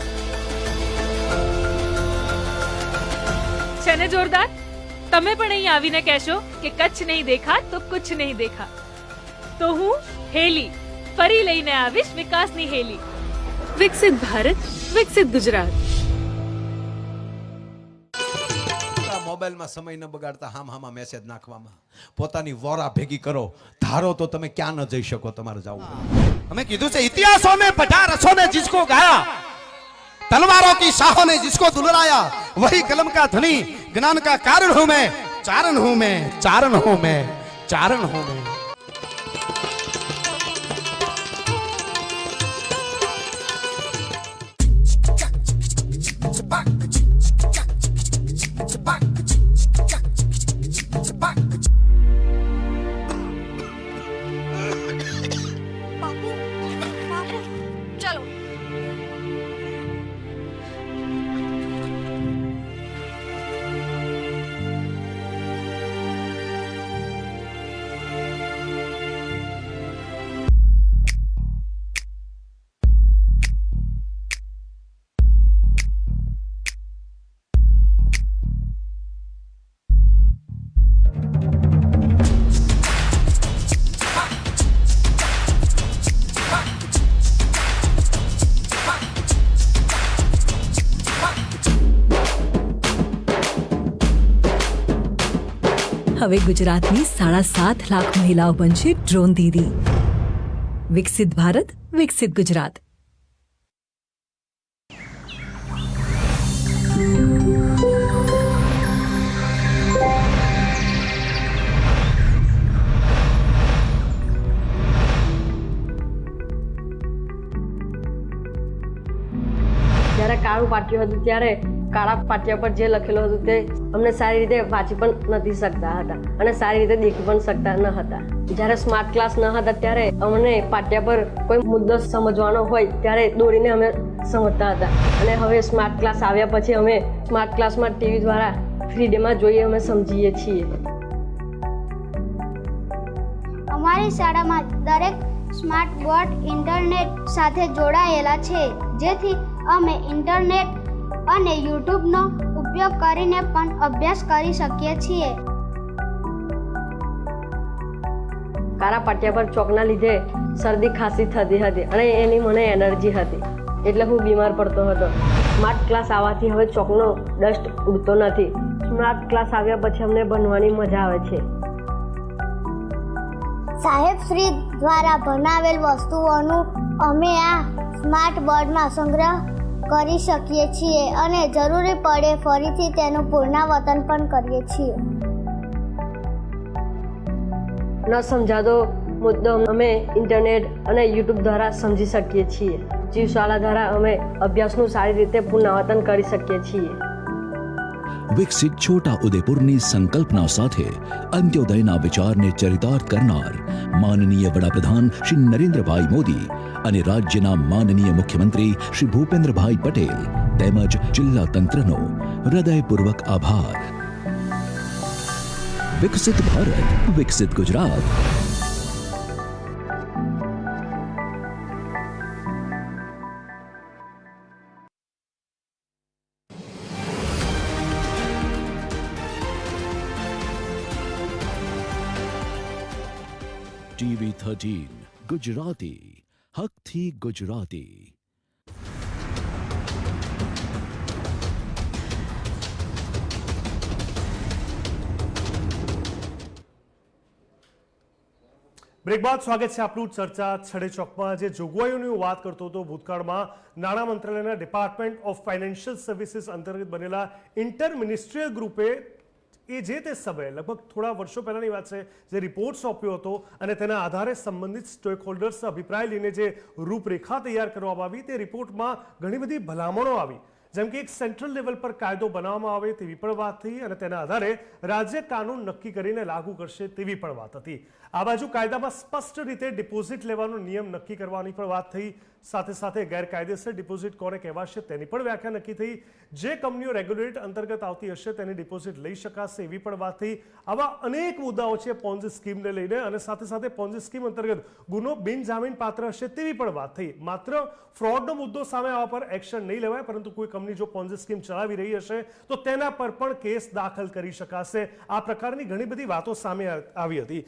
છે ને જોરદાર? તમે પણ અહીં આવીને કહેશો કે કચ્છ નહીં દેખા તો કુછ નહીં દેખા. તો હું હેલી ફરી લઈને આવીશ વિકાસની હેલી. વિકસિત ભારત, વિકસિત ગુજરાત. મોબાઈલમાં સમય ન બગાડતા હામાં મેસેજ નાખવામાં પોતાની વોરા ભેગી કરો. ધારો તો તમે ક્યાં ન જઈ શકો, તમારે જવું. हमें कीधु से इतिहासों में पढ़ा, रसों में जिसको गाया, तलवारों की शाहों ने जिसको दुलराया, वही कलम का धनी, ज्ञान का कारण हूं मैं, चारण हूं मैं, चारण हूं मैं, चारण हूं मैं. હવે ગુજરાતની 7.5 લાખ મહિલાઓ બનશે ડ્રોન દીદી. વિકસિત ભારત, વિકસિત ગુજરાત. જ્યારે કાળું પાટિયું હતું ત્યારે કાળા પાટિયા પર જે લખેલું હતું તે અમને સારી રીતે વાંચી પણ નથી શકતા હતા અને સારી રીતે દેખી પણ શકતા ન હતા. જ્યારે સ્માર્ટ ક્લાસ ન હતા ત્યારે અમને પાટિયા પર કોઈ મુદ્દો સમજવાનો હોય ત્યારે દોરીને અમે સમજતા હતા અને હવે સ્માર્ટ ક્લાસ આવ્યા પછી અમે સ્માર્ટ ક્લાસમાં ટીવી દ્વારા ફ્રીડેમાં જોઈએ અમે સમજીએ છીએ. અમારી શાળામાં દરેક સ્માર્ટ બોર્ડ ઇન્ટરનેટ સાથે જોડાયેલા છે, જેથી અમે ઇન્ટરનેટ અને યુટ્યુબનો ઉપયોગ કરીને પણ અભ્યાસ કરી શકીએ છીએ. કાળા પાટિયા પર ચોકના લીધે શરદી ખાંસી થતી હતી અને એની મને એનર્જી હતી એટલે હું બીમાર પડતો હતો. સ્માર્ટ ક્લાસ આવવાથી હવે ચોકનો ડસ્ટ ઉડતો નથી. સ્માર્ટ ક્લાસ આવ્યા પછી અમને ભણવાની મજા આવે છે. સાહેબશ્રી દ્વારા બનાવેલ વસ્તુઓનું અમે આ સ્માર્ટ બોર્ડમાં સંગ્રહ કરી શકીએ છીએ અને જરૂરી પડે ફરીથી તેનું પુનરાવર્તન પણ કરીએ છીએ. ન સમજાતો મુદ્દો અમે ઇન્ટરનેટ અને યુટ્યુબ દ્વારા સમજી શકીએ છીએ. જીવશાળા દ્વારા અમે અભ્યાસનું સારી રીતે પુનરાવર્તન કરી શકીએ છીએ. વિકસિત છોટા ઉદેપુરની સંકલ્પના સાથે અંત્યોદયના વિચારને ચરિતાર્થ કરનાર માનનીય વડાપ્રધાન શ્રી નરેન્દ્રભાઈ મોદી અને રાજ્યના માનનીય મુખ્યમંત્રી શ્રી ભૂપેન્દ્રભાઈ પટેલ તેમજ જિલ્લા તંત્રનો હૃદયપૂર્વક આભાર. વિકસિત ભારત, વિકસિત ગુજરાત. TV13 ગુજરાતી, હકથી ગુજરાતી. બ્રેક બાદ સ્વાગત છે આપનું ચર્ચા છડે ચોકમાં. જે જોગવાઈઓની હું વાત કરતો હતો, ભૂતકાળમાં નાણાં મંત્રાલયના ડિપાર્ટમેન્ટ ઓફ ફાઇનાન્શિયલ સર્વિસીસ અંતર્ગત બનેલા ઇન્ટર મિનિસ્ટ્રીયલ ગ્રુપે જે તે સમયે લગભગ થોડા વર્ષો પહેલાની વાત છે, જે રિપોર્ટ સોંપ્યો હતો અને તેના આધારે સંબંધિત સ્ટેક હોલ્ડર્સ અભિપ્રાય લઈને જે રૂપરેખા તૈયાર કરવામાં આવી, તે રિપોર્ટમાં ઘણી બધી ભલામણો આવી. જેમ કે એક સેન્ટ્રલ લેવલ પર કાયદો બનાવવામાં આવે તેવી પણ વાત થઈ અને તેના આધારે રાજ્ય કાનૂન નક્કી કરીને લાગુ કરશે તેવી પણ વાત હતી. આ બાજુ કાયદામાં સ્પષ્ટ રીતે ડિપોઝિટ લેવાનો નિયમ નક્કી કરવાની પણ વાત થઈ. સાથે સાથે ગેરકાયદેસર ડિપોઝિટ કોને કહેવાશે તેની પણ વ્યાખ્યા નક્કી થઈ. જે કંપનીઓ રેગ્યુલેટ અંતર્ગત આવતી હશે તેની ડિપોઝિટ લઈ શકાશે એવી પણ વાત થઈ. આવા અનેક મુદ્દાઓ છે પોન્ઝી સ્કીમને લઈને અને સાથે સાથે પોન્ઝી સ્કીમ અંતર્ગત ગુનો બિનજામીન પાત્ર હશે તેવી પણ વાત થઈ. માત્ર ફ્રોડનો મુદ્દો સામે આવવા પર એક્શન નહીં લેવાય, પરંતુ કોઈ કંપની જો પોન્ઝી સ્કીમ ચલાવી રહી હશે તો તેના પર પણ કેસ દાખલ કરી શકાશે. આ પ્રકારની ઘણી બધી વાતો સામે આવી હતી.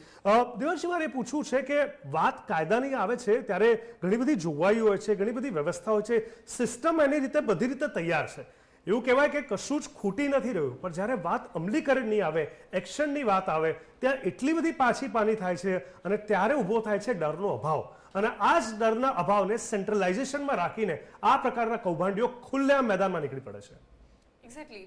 દેવાંશી, મારે પૂછવું છે કે વાત કાયદાની આવે છે ત્યારે ઘણી બધી જોગવાઈઓ હોય છે, ઘણી બધી વ્યવસ્થા હોય છે, સિસ્ટમ એની રીતે બધી રીતે તૈયાર છે. એવું કહેવાય કે કશું જ ખૂટી નથી રહ્યું, પણ જ્યારે વાત અમલીકરણની આવે, એક્શનની વાત આવે, ત્યાં એટલી બધી પાછી પાની થાય છે અને ત્યારે ઊભો થાય છે ડરનો અભાવ. અને આ જ ડરના અભાવને સેન્ટ્રલાઇઝેશનમાં રાખીને આ પ્રકારના કૌભાંડીઓ ખુલ્લેઆમ મેદાનમાં નીકળી પડે છે. એક્ઝેક્ટલી.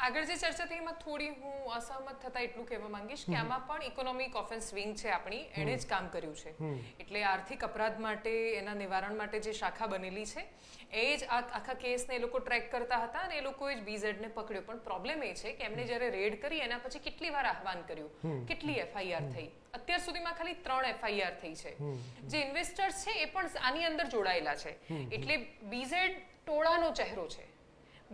આગળ જે ચર્ચા થઈ એમાં થોડી હું અસહમત થતા એટલું કહેવા માંગીશ કે આમાં પણ ઇકોનોમિક ઓફેન્સ વિંગ છે આપણી, એણે જ કામ કર્યું છે. એટલે આર્થિક અપરાધ માટે, એના નિવારણ માટે જે શાખા બનેલી છે એ જ આખા કેસને એ લોકો ટ્રેક કરતા હતા અને એ લોકોએ જ બીઝેડને પકડ્યો. પણ પ્રોબ્લેમ એ છે કે એમને જ્યારે રેડ કરી એના પછી કેટલી વાર આહવાન કર્યું, કેટલી એફઆઈઆર થઈ. અત્યાર સુધીમાં ખાલી 3 એફઆઈઆર થઈ છે. જે ઇન્વેસ્ટર્સ છે એ પણ આની અંદર જોડાયેલા છે. એટલે બીઝેડ ટોળાનો ચહેરો છે.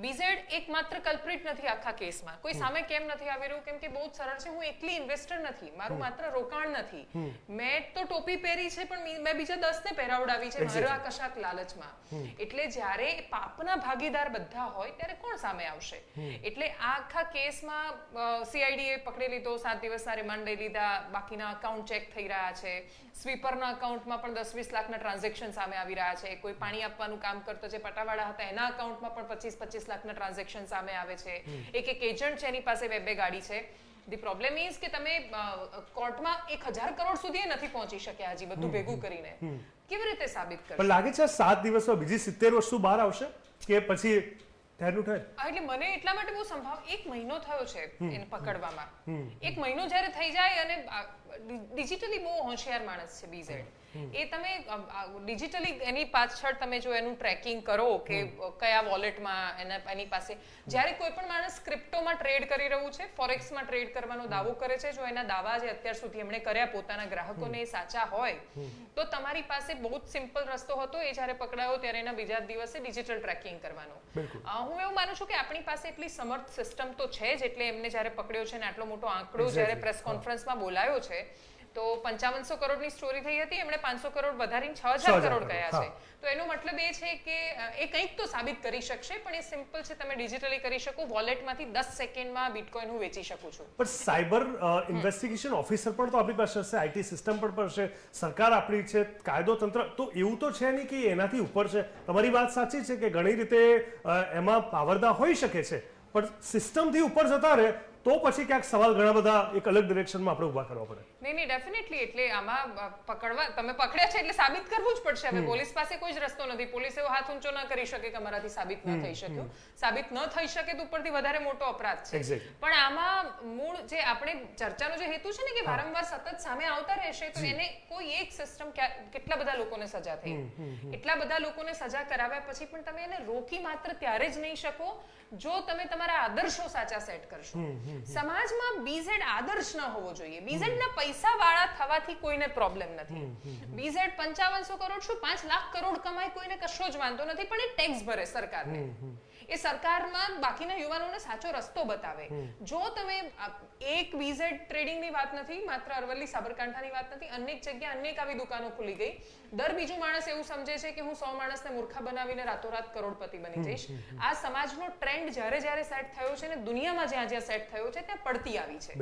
બીઝેડ એકમાત્ર કલ્પ્રિટ નથી આખા કેસમાં. કોઈ સામે કેમ નથી આવી રહ્યું? કેમ કે બહુ જ સરળ છે. હું એકલી ઇન્વેસ્ટર નથી, મારું માત્ર રોકાણ નથી. મેં તો ટોપી પહેરી છે પણ મેં બીજા 10 ને પહેરાવડાવી છે મારા કશાક લાલચમાં. એટલે જ્યારે પાપના ભાગીદાર બધા હોય ત્યારે કોણ સામે આવશે? એટલે આ આખા કેસમાં સીઆઈડીએ પકડી લીધો, 7 દિવસના રિમાન્ડ લઈ લીધા, બાકીના અકાઉન્ટ ચેક થઈ રહ્યા છે. સ્વીપરના અકાઉન્ટમાં પણ 10-20 લાખના ટ્રાન્ઝેક્શન સામે આવી રહ્યા છે. કોઈ પાણી આપવાનું કામ કરતો જે પટાવાળા હતા એના અકાઉન્ટમાં પણ 25-25 લાખના ટ્રાન્ઝેક્શન સામે આવે છે. એક એજન્ટ છે એની પાસે 2 ગાડી છે. ધી પ્રોબ્લેમ ઇઝ કે તમે કોર્ટમાં 1000 કરોડ સુધી નથી પહોંચી શક્યા હજી બધું ભેગું કરીને. કેવી રીતે સાબિત કરશો? પણ લાગે છે 7 દિવસમાં બીજી 70 વસ્તુ બહાર આવશે કે પછી ઠેરનું ઠેર? એટલે મને એટલા માટે બહુ સંભાવ 1 મહિનો થયો છે એને પકડવામાં. 1 મહિનો જ્યારે થઈ જાય અને ડિજિટલી બહુ હોશિયાર માણસ છે બીઝેડ. એ તમે ડિજિટલી એની પાછળ તમે જો એનું ટ્રેકિંગ કરો કે કયા વોલેટમાં એની પાસે, જ્યારે કોઈ પણ માણસ ક્રિપ્ટોમાં ટ્રેડ કરી રહ્યું છે, ફોરેક્સમાં ટ્રેડ કરવાનો દાવો કરે છે, જો એના દાવા જે અત્યાર સુધી એમણે કર્યા પોતાના ગ્રાહકોને સાચા હોય તો તમારી પાસે બહુ જ સિમ્પલ રસ્તો હતો. એ જ્યારે પકડાયો ત્યારે એના બીજા દિવસે ડિજિટલ ટ્રેકિંગ કરવાનો. હું એવું માનું છું કે આપણી પાસે એટલી સમર્થ સિસ્ટમ તો છે જ, એટલે એમને જ્યારે પકડ્યો છે ને આટલો મોટો આંકડો જ્યારે પ્રેસ કોન્ફરન્સમાં બોલાયો છે તો 5500 કરોડની સ્ટોરી થઈ હતી, એમણે 500 કરોડ વધારીને 6000 કરોડ ગયા છે. તો એનો મતલબ એ છે કે એ કંઈક તો સાબિત કરી શકશે, પણ એ સિમ્પલ છે, તમે ડિજિટલી કરી શકો. વોલેટમાંથી 10 સેકન્ડમાં બિટકોઇન હું વેચી શકું છું. પણ સાયબર ઇન્વેસ્ટિગેશન ઓફિસર પણ તો આપણી પાસે હશે, આઈટી સિસ્ટમ પણ હશે, સરકાર આપણી છે, કાયદો તંત્ર તો એવું તો છે નહીં કે એનાથી ઉપર છે. તમારી વાત સાચી છે કે ઘણી રીતે એમાં પાવરદા હોઈ શકે છે, પણ સિસ્ટમથી ઉપર જતા રહે તો પછી ક્યાંક સવાલ ઘણા બધા એક અલગ ડિરેક્શનમાં આપણે ઊભા કરવા પડે. નહીં ડેફિનેટલી. એટલે આમાં તમે પકડ્યા છે એટલે સાબિત કરવું જ પડશે. હવે પોલીસ પાસે કોઈ જ રસ્તો નથી. પોલીસ એવો હાથ ઊંચો ન કરી શકે કે અમારાથી સાબિત ન થઈ શક્યું. સાબિત ન થઈ શકે તો ઉપરથી વધારે મોટો અપરાધ છે. પણ આમાં મૂળ જે આપણે ચર્ચાનો જે હેતુ છે ને કે વારંવાર સતત સામે આવતા રહેશે, તો એને કોઈ એક સિસ્ટમ કેટલા બધા લોકોને સજા થઈ, એટલા બધા લોકોને સજા કરાવ્યા પછી પણ તમે એને રોકી માત્ર ત્યારે જ નહીં શકો જો તમે તમારા આદર્શો સાચા સેટ કરશો. સમાજમાં બીઝેડ આદર્શ ન હોવો જોઈએ. બીઝેડ ના પૈસા વાળા થવાથી કોઈને પ્રોબ્લેમ નથી. બીઝેડ 5500 કરોડ શું 5 લાખ કરોડ કમાય, કોઈને કશો જ વાંધો નથી, પણ એ ટેક્સ ભરે સરકારને. એ સરકારમાં બાકીના યુવાનોને સાચો રસ્તો બતાવે. જો તમે એક બીઝેડ ટ્રેડિંગની વાત નથી, માત્ર અરવલ્લી સાબરકાંઠાની વાત નથી, અનેક જગ્યાએ અનેક આવી દુકાનો ખુલી ગઈ. દર બીજું માણસ એવું સમજે છે કે હું 100 માણસને મૂર્ખા બનાવીને રાતોરાત કરોડપતિ બની જઈશ. આ સમાજનો ટ્રેન્ડ જ્યારે સેટ થયો છે ને દુનિયામાં જ્યાં સેટ થયો છે ત્યાં પડતી આવી છે.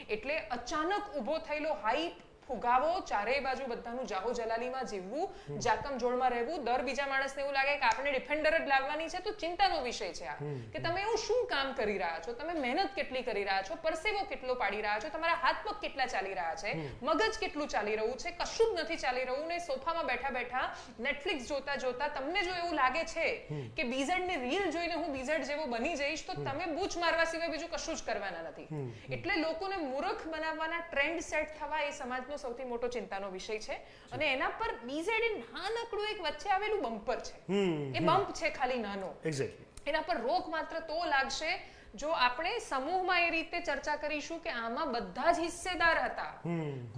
એટલે અચાનક ઊભો થયેલો હાઈપ, ફુગાવો, ચારેય બાજુ બધાનું જાહો જલાલીમાં જીવવું, જાકમ જોડમાં રહેવું, દર બીજા માણસને એવું લાગે કે આપણે ડિફેન્ડર જ લાવવાની છે, તો ચિંતાનો વિષય છે આ કે તમે એવું શું કામ કરી રહ્યા છો, તમે મહેનત કેટલી કરી રહ્યા છો, પરસેવો કેટલો પાડી રહ્યા છો, તમારા હાથ પગ કેટલા ચાલી રહ્યા છે, મગજ કેટલું ચાલી રહ્યું છે, કશું જ નથી ચાલી રહ્યું ને સોફામાં બેઠા બેઠા નેટફ્લિક્સ જોતા જોતા તમને જો એવું લાગે છે કે બીઝેડ ની રીલ જોઈને હું બીઝેડ જેવો બની જઈશ, તો તમે બૂચ મારવા સિવાય બીજું કશું જ કરવાના નથી. એટલે લોકોને મૂર્ખ બનાવવાના ટ્રેન્ડ સેટ થવા એ સમાજનો સૌથી મોટો ચિંતાનો વિષય છે. અને એના પર બીઝેડ નાનકડું એક વચ્ચે આવેલું બમ્પર છે. એ બમ્પ છે ખાલી નાનો. એના પર રોક માત્ર તો લાગશે જો આપણે સમૂહમાં એ રીતે ચર્ચા કરીશું કે આમાં બધા જ હિસ્સેદાર હતા.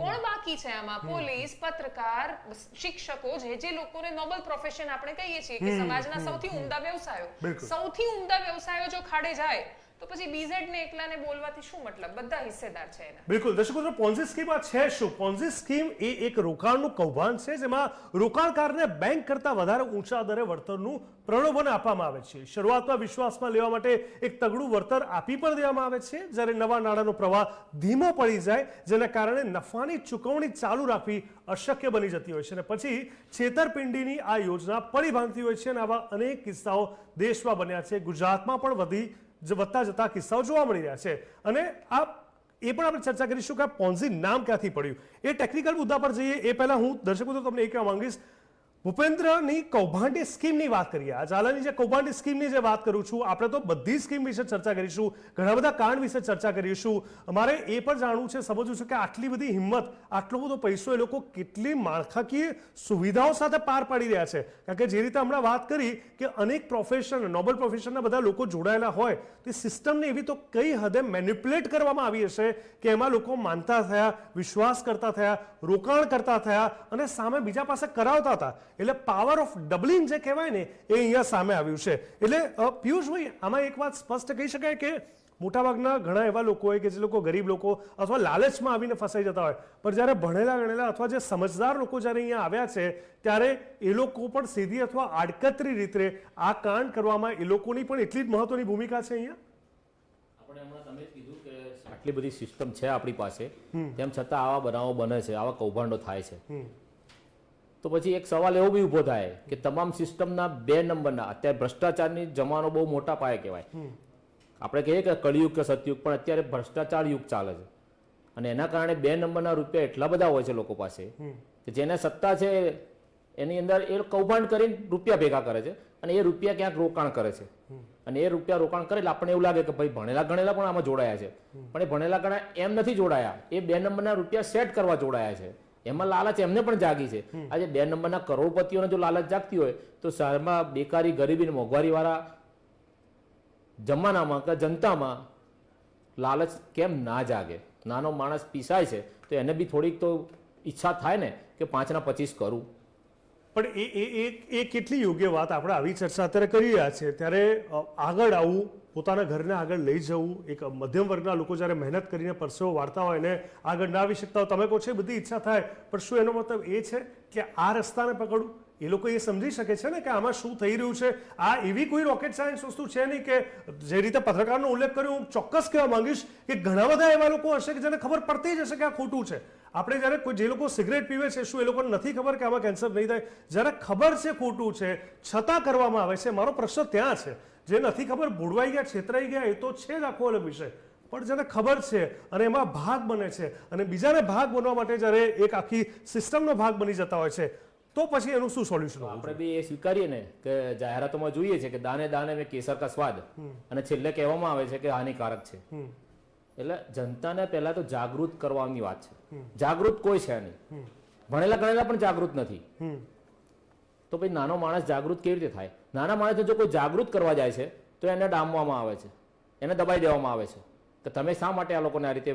કોણ બાકી છે આમાં? પોલીસ, પત્રકાર, શિક્ષકો, જે લોકોને નોબલ પ્રોફેશન આપણે કહીએ છીએ કે સમાજના સૌથી ઉમદા વ્યવસાયો જો ખાડે જાય તો પછી બીઝેડ ને એકલાને બોલવાથી શું મતલબ? બધા હિસ્સેદાર છે એના. બિલકુલ. દર્શકો મિત્રો, પોન્ઝી સ્કીમ આ છે શું? પોન્ઝી સ્કીમ એ એક રોકાણનું કૌભાંડ છે જેમાં રોકાણકારને બેંક કરતા વધારે ઊંચા દરે વળતરનું પ્રલોભન આપવામાં આવે છે. શરૂઆતમાં વિશ્વાસમાં લેવા માટે એક તગડું વળતર આપી પણ દેવામાં આવે છે, જ્યારે નવા નાણાંનો પ્રવાહ ધીમો પડી જાય, જેના કારણે નફાની ચૂકવણી ચાલુ રાખવી અશક્ય બની જતી હોય છે અને પછી છેતરપિંડીની આ યોજના પડી ભાંગતી હોય છે અને આવા અનેક કિસ્સાઓ દેશમાં બન્યા છે. ગુજરાતમાં પણ વધતા જતા કિસ્સાઓ જોવા મળી રહ્યા છે અને એ પણ આપણે ચર્ચા કરીશું કે આ પોન્ઝી નામ ક્યાંથી પડ્યું. એ ટેકનિકલ મુદ્દા પર જઈએ એ પહેલા હું દર્શકો તમને એ કહેવા માંગીશ, ભૂપેન્દ્રની કૌભાંડી સ્કીમની વાત કરીએ. આ ઝાલાની જે કૌભાંડી સ્કીમની જે વાત કરું છું, આપણે તો બધી સ્કીમ વિશે ચર્ચા કરીશું, ઘણા બધા કાંડ વિશે ચર્ચા કરીશું. અમારે એ પણ જાણવું છે, સમજવું છે કે આટલી બધી હિંમત, આટલો બધો પૈસો એ લોકો કેટલી માળખાકીય સુવિધાઓ સાથે પાર પાડી રહ્યા છે. કારણ કે જે રીતે હમણાં વાત કરી કે અનેક પ્રોફેશન, નોબલ પ્રોફેશનના બધા લોકો જોડાયેલા હોય, તે સિસ્ટમને એવી તો કઈ હદે મેનિપ્યુલેટ કરવામાં આવી હશે કે એમાં લોકો માનતા થયા, વિશ્વાસ કરતા થયા, રોકાણ કરતા થયા અને સામે બીજા પાસે કરાવતા હતા. એટલે પાવર ઓફ ડબલિંગ જે કહેવાય ને એ અહીંયા સામે આવ્યું છે. એટલે પિયુષભાઈ, આમાં એક વાત સ્પષ્ટ કહી શકાય કે મોટાભાગના ઘણા એવા લોકો હોય કે જે લોકો ગરીબ લોકો અથવા લાલચમાં આવીને ફસાઈ જતા હોય, પણ જ્યારે ભણેલા ગણેલા અથવા જે સમજદાર લોકો જ્યારે અહીંયા આવ્યા છે ત્યારે એ લોકો પણ સીધી અથવા આડકતરી રીતે આ કાંડ કરવામાં એ લોકોની પણ એટલી જ મહત્વની ભૂમિકા છે અહીંયા. આપણે હમણાં તમે જ કીધું કે આટલી બધી સિસ્ટમ છે આપણી પાસે, તેમ છતાં આવા બનાવો બને છે, આવા કૌભાંડો થાય છે. તો પછી એક સવાલ એવો બી ઊભો થાય કે તમામ સિસ્ટમના 2 નંબરના, અત્યારે ભ્રષ્ટાચારની જમાનો બહુ મોટા પાયે કહેવાય. આપણે કહીએ કે કળિયુગ કે સતયુગ, પણ અત્યારે ભ્રષ્ટાચાર યુગ ચાલે છે અને એના કારણે 2 નંબરના રૂપિયા એટલા બધા હોય છે લોકો પાસે કે જેને સત્તા છે એની અંદર એ કૌભાંડ કરીને રૂપિયા ભેગા કરે છે અને એ રૂપિયા ક્યાંક રોકાણ કરે છે અને એ રૂપિયા રોકાણ કરે એટલે આપણને એવું લાગે કે ભાઈ ભણેલા ગણેલા પણ આમાં જોડાયા છે, પણ એ ભણેલા ગણેલા એમ નથી જોડાયા, એ 2 નંબરના રૂપિયા સેટ કરવા જોડાયા છે. એમાં લાલચ એમને પણ જાગી છે. આજે 2 નંબરના કરોડપતિઓને જો લાલચ જાગતી હોય તો શહેરમાં બેકારી, ગરીબી, મોંઘવારી વાળા જમાનામાં કે જનતામાં લાલચ કેમ ના જાગે? નાનો માણસ પીસાય છે તો એને બી થોડીક તો ઈચ્છા થાય ને કે 5 ના 25 કરું. પણ એ કેટલી યોગ્ય વાત આપણે આવી ચર્ચા અત્યારે કરી રહ્યા છે ત્યારે આગળ આવવું, પોતાના ઘરને આગળ લઈ જવું, એક મધ્યમ વર્ગના લોકો જ્યારે મહેનત કરીને પરસેવો વાળતા હોય ને આગળ ના આવી શકતા હોય, તમે કહો છો બધી ઈચ્છા થાય, પણ શું એનો મતલબ એ છે કે આ રસ્તાને પકડવું? એ લોકો એ સમજી શકે છે ને કે આમાં શું થઈ રહ્યું છે. આ એવી કોઈ રોકેટ સાયન્સ વસ્તુ છે નહીં કે જે રીતે પત્રકારનો ઉલ્લેખ કર્યો, હું ચોક્કસ કહેવા માંગીશ કે ઘણા બધા એવા લોકો હશે કે જેને ખબર પડતી જ હશે કે આ ખોટું છે. આપણે જ્યારે કોઈ જે લોકો સિગરેટ પીવે છે, શું એ લોકોને નથી ખબર કે આમાં કેન્સર નહીં થાય? જ્યારે ખબર છે ખોટું છે છતાં કરવામાં આવે છે. મારો પ્રશ્ન ત્યાં છે, જે નથી ખબર ભોળવાઈ ગયા, છેતરાઈ ગયા, એ તો છે જ આખો અલગ વિષય, પણ જેને ખબર છે અને એમાં ભાગ બને છે અને બીજાને ભાગ બનવા માટે જ્યારે એક આખી સિસ્ટમનો ભાગ બની જતા હોય છે, તો પછી એનું શું સોલ્યુશન? આપણે બી એ સ્વીકારીએ ને કે જાહેરાતોમાં જોઈએ છે કે દાને દાને મેં કેસર કા સ્વાદ, અને છેલ્લે કહેવામાં આવે છે કે હાનિકારક છે. એટલે જનતાને પહેલા તો જાગૃત કરવાની વાત છે. જાગૃત કોઈ છે નહીં, ભણેલા ગણેલા પણ જાગૃત નથી. તો ભાઈ નાનો માણસ જાગૃત કેવી રીતે થાય? નાના માણસને જો કોઈ જાગૃત કરવા જાય છે તો એને ડામવામાં આવે છે, એને દબાઈ દેવામાં આવે છે કે તમે શા માટે આ લોકોને આ રીતે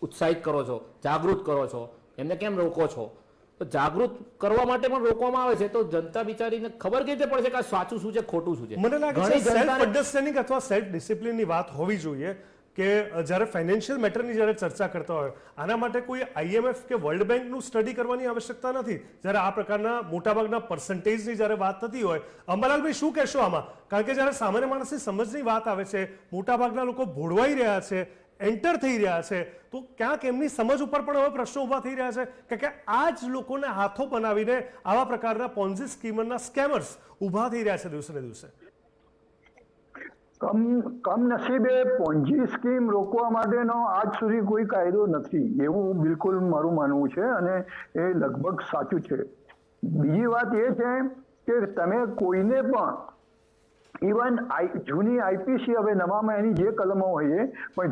ઉત્સાહિત કરો છો, જાગૃત કરો છો, એમને કેમ રોકો છો? તો જાગૃત કરવા માટે પણ રોકવામાં આવે છે, તો જનતા બિચારીને ખબર કેવી રીતે પડશે કે આ સાચું શું છે, ખોટું શું છે? મને લાગે છે સેલ્ફ અન્ડરસ્ટેન્ડિંગ અથવા સેલ્ફ ડિસિપ્લિનની વાત હોવી જોઈએ કે જ્યારે ફાઇનાન્શિયલ મેટરની જ્યારે ચર્ચા કરતા હોય, આના માટે કોઈ IMF કે વર્લ્ડ બેંકનું સ્ટડી કરવાની આવશ્યકતા નથી. જ્યારે આ પ્રકારના મોટાભાગના પર્સન્ટેજની જ્યારે વાત થતી હોય, અંબાલાલભાઈ શું કહેશો આમાં? કારણ કે જ્યારે સામાન્ય માણસની સમજની વાત આવે છે, મોટાભાગના લોકો ભોળવાઈ રહ્યા છે, એન્ટર થઈ રહ્યા છે, તો ક્યાંક એમની સમજ ઉપર પણ હવે પ્રશ્નો ઊભા થઈ રહ્યા છે કે આ જ લોકોને હાથો બનાવીને આવા પ્રકારના પોન્ઝી સ્કીમરના સ્કેમર્સ ઊભા થઈ રહ્યા છે દિવસે ને દિવસે. કમનસીબે પોન્જી સ્કીમ રોકવા માટેનો આજ સુધી કોઈ કાયદો નથી, એવું બિલકુલ મારું માનવું છે અને એ લગભગ સાચું છે. બીજી વાત એ છે કે તમે કોઈને પણ ઇવન જૂની IPC, હવે નવામાં એની જે કલમો હોય પણ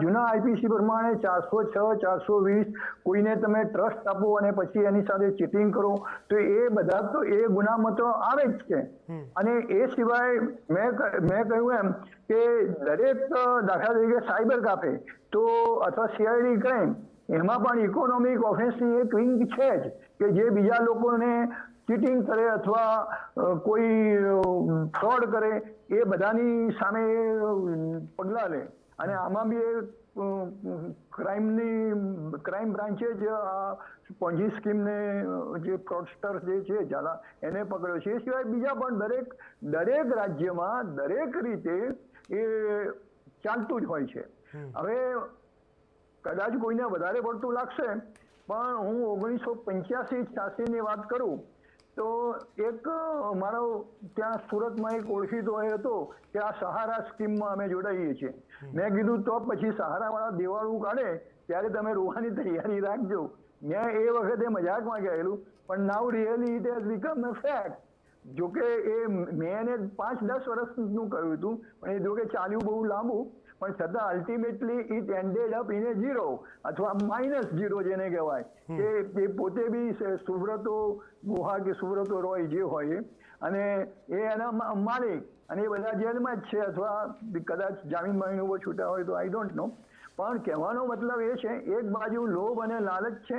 જૂના IPC પ્રમાણે 406, 420 કોઈને તમે ટ્રસ્ટ આપો અને પછી એની સાથે ચીટિંગ કરો તો એ બધા તો એ ગુનામાં તો આવે જ છે. અને એ સિવાય મેં કહ્યું એમ કે દરેક દાખલા તરીકે સાયબર કાફે તો અથવા CID ક્રાઇમ, એમાં પણ ઇકોનોમિક ઓફેન્સની એક વિંગ છે જ કે જે બીજા લોકોને ચીટિંગ કરે અથવા કોઈ ફ્રોડ કરે એ બધાની સામે પગલાં લે. અને આમાં બી ક્રાઇમ બ્રાન્ચે જ આ પોન્જી સ્કીમને જે ફ્રોડસ્ટર જે છે ઝાલા એને પકડ્યો છે. એ સિવાય બીજા પણ દરેક રાજ્યમાં દરેક રીતે એ ચાલતું જ હોય છે. હવે કદાચ કોઈને વધારે પડતું લાગશે, પણ હું 1985-86ની વાત કરું તો એક મારો ત્યાં સુરતમાં એક ઓળખીતો હતો કે આ સહારા સ્કીમમાં અમે જોડાઈએ છીએ. મેં કીધું તો પછી સહારાવાળા દેવાળું કાઢે ત્યારે તમે રોવાની તૈયારી રાખજો. મેં એ વખતે મજાકમાં કહેલું, પણ now really it has become a fact. જોકે એ મેં એને 5-10 વર્ષનું કહ્યું હતું, પણ એ જોકે ચાલ્યું બહુ લાંબુ, પણ છતાં ultimately it ended up in A zero અથવા -0 જેને કહેવાય કે એ પોતે બી સુબ્રતો ગુહા કે સુબ્રતો રોય જે હોય અને એ એના માલિક, અને એ બધા જેલમાં જ છે અથવા કદાચ જામીન બામીન ઉપર છૂટા હોય તો આઈ ડોન્ટ નો. પણ કહેવાનો મતલબ એ છે, એક બાજુ લોભ અને લાલચ છે,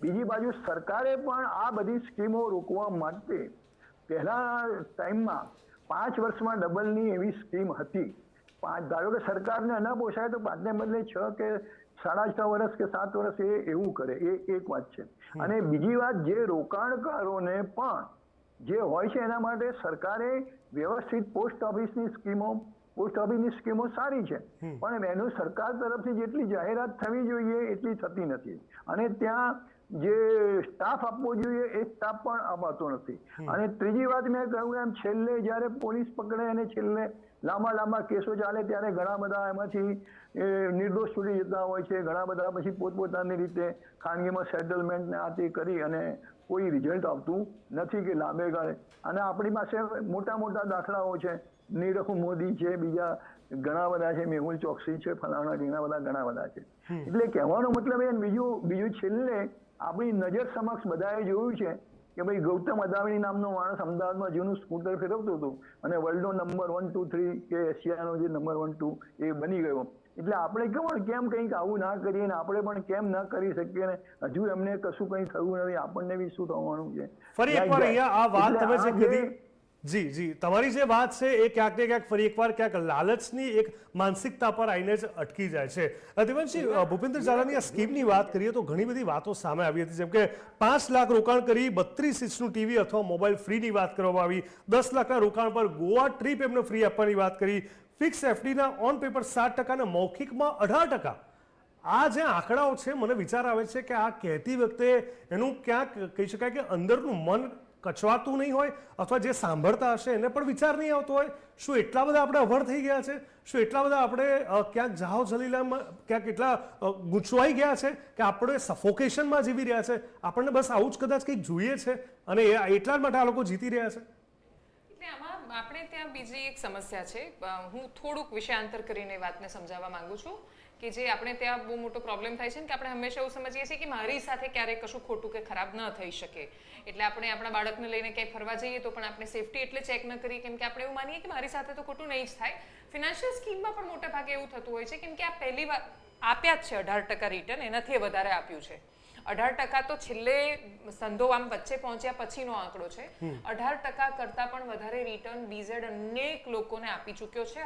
બીજી બાજુ સરકારે પણ આ બધી સ્કીમો રોકવા માટે પહેલા ટાઈમમાં 5 વર્ષમાં ડબલની એવી સ્કીમ હતી. ધારો કે સરકારને ન પોસાય તો 5ને બદલે 6 કે 6.5 વર્ષ કે 7 વર્ષ એ એવું કરે, એ એક વાત છે. અને બીજી વાત, જે રોકાણકારોને પણ જે હોય છે એના માટે સરકારે વ્યવસ્થિત પોસ્ટ ઓફિસની સ્કીમો સારી છે, પણ એનું સરકાર તરફથી જેટલી જાહેરાત થવી જોઈએ એટલી થતી નથી. અને ત્યાં જે સ્ટાફ આપવો જોઈએ એ સ્ટાફ પણ અપાતો નથી. અને ત્રીજી વાત મેં કહ્યું એમ, છેલ્લે જ્યારે પોલીસ પકડે અને છેલ્લે લાંબા કેસો ચાલે ત્યારે ઘણા બધા એમાંથી નિર્દોષ છૂટી જતા હોય છે. ઘણા બધા પછી પોતપોતાની રીતે ખાનગીમાં સેટલમેન્ટ ને આ તે કરી અને કોઈ રિઝલ્ટ આવતું નથી કે લાંબે ગાળે. અને આપણી પાસે મોટા દાખલાઓ છે, નીરવ મોદી છે, બીજા ઘણા બધા છે, મેહુલ ચોકસી છે, ફલાણા ઘણા બધા છે. એટલે કહેવાનો મતલબ એ બીજું છેલ્લે આપણી નજર સમક્ષ બધાએ જોયું છે કે ભાઈ ગૌતમ અદાણી નામનો માણસ અમદાવાદમાં જૂનું સ્કૂટર ફેરવતો હતો અને વર્લ્ડનો નંબર 1, 2, 3 કે એશિયાનો જે નંબર 1, 2 એ બની ગયો. એટલે આપણે કેમ કંઈક આવું ના કરીએ ને આપણે પણ કેમ ના કરી શકીએ ને હજુ એમને કશું કંઈ થયું નથી, આપણને બી શું થવાનું છે. ફરી એકવાર અહીંયા આ વાત તમે જે કીધી, જી તમારી જે વાત છે એ ક્યાંક ને ક્યાંક ફરી એકવાર ક્યાંક લાલચની એક માનસિકતા પર આવીને જ અટકી જાય છે. દેવાંશજી, ભૂપેન્દ્ર ઝાલાની આ સ્કીમની વાત કરીએ તો ઘણી બધી વાતો સામે આવી હતી, જેમ કે 5 લાખ રોકાણ કરી 32 ઇંચનું ટીવી અથવા મોબાઈલ ફ્રીની વાત કરવામાં આવી, 10 લાખના રોકાણ પર ગોવા ટ્રીપ એમને ફ્રી આપવાની વાત કરી, ફિક્સ એફડીના ઓન પેપર 7% અને મૌખિકમાં 18%. આ જે આંકડાઓ છે મને વિચાર આવે છે કે આ કહેતી વખતે એનું ક્યાંક કહી શકાય કે અંદરનું મન કચવાતું નહીં હોય અથવા જે સાંભળતા હશે એને પણ વિચાર નહીં આવતો હોય. શું એટલા બધા આપણે અભણ થઈ ગયા છે? શું એટલા બધા આપણે ક્યાંક જાહો જલીલામાં ક્યાંક એટલા ગૂંચવાઈ ગયા છે કે આપણે સફોકેશનમાં જીવી રહ્યા છે? આપણને બસ આવું જ કદાચ કંઈક જોઈએ છે અને એટલા જ માટે આ લોકો જીતી રહ્યા છે. આમાં આપણે ત્યાં બીજી એક સમસ્યા છે, હું થોડુંક વિષયાંતર કરીને વાતને સમજાવવા માંગુ છું કે જે આપણે ત્યાં બહુ મોટો પ્રોબ્લેમ થાય છે ને કે આપણે હંમેશા એવું સમજીએ છીએ કે મારી સાથે ક્યારેય કશું ખોટું કે ખરાબ ન થઈ શકે, એટલે આપણે આપણા બાળકને લઈને ક્યાંય ફરવા જઈએ તો પણ આપણે સેફટી એટલે ચેક ન કરીએ કેમ કે આપણે એવું માનીએ કે મારી સાથે તો ખોટું નહીં જ થાય. ફિનાન્શિયલ સ્કીમમાં પણ મોટા ભાગે એવું થતું હોય છે કેમ કે આ પહેલી વાર આપ્યા જ છે 18% રિટર્ન, એનાથી વધારે આપ્યું છે. 18% તો છેલ્લે સંધો આમ વચ્ચે પહોંચ્યા પછીનો આંકડો છે. 18% કરતાં પણ વધારે રિટર્ન બીઝેડ અનેક લોકોને આપી ચૂક્યો છે,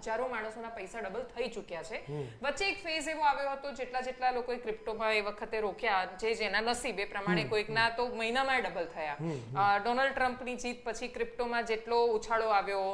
હજારો માણસોના પૈસા ડબલ થઈ ચૂક્યા છે. વચ્ચે એક ફેઝ એવો આવ્યો હતો જેટલા લોકોએ ક્રિપ્ટોમાં એ વખતે રોક્યા, જેના નસીબ એ પ્રમાણે કોઈકના તો મહિનામાં ડબલ થયા. ડોનાલ્ડ ટ્રમ્પની જીત પછી ક્રિપ્ટોમાં જેટલો ઉછાળો આવ્યો,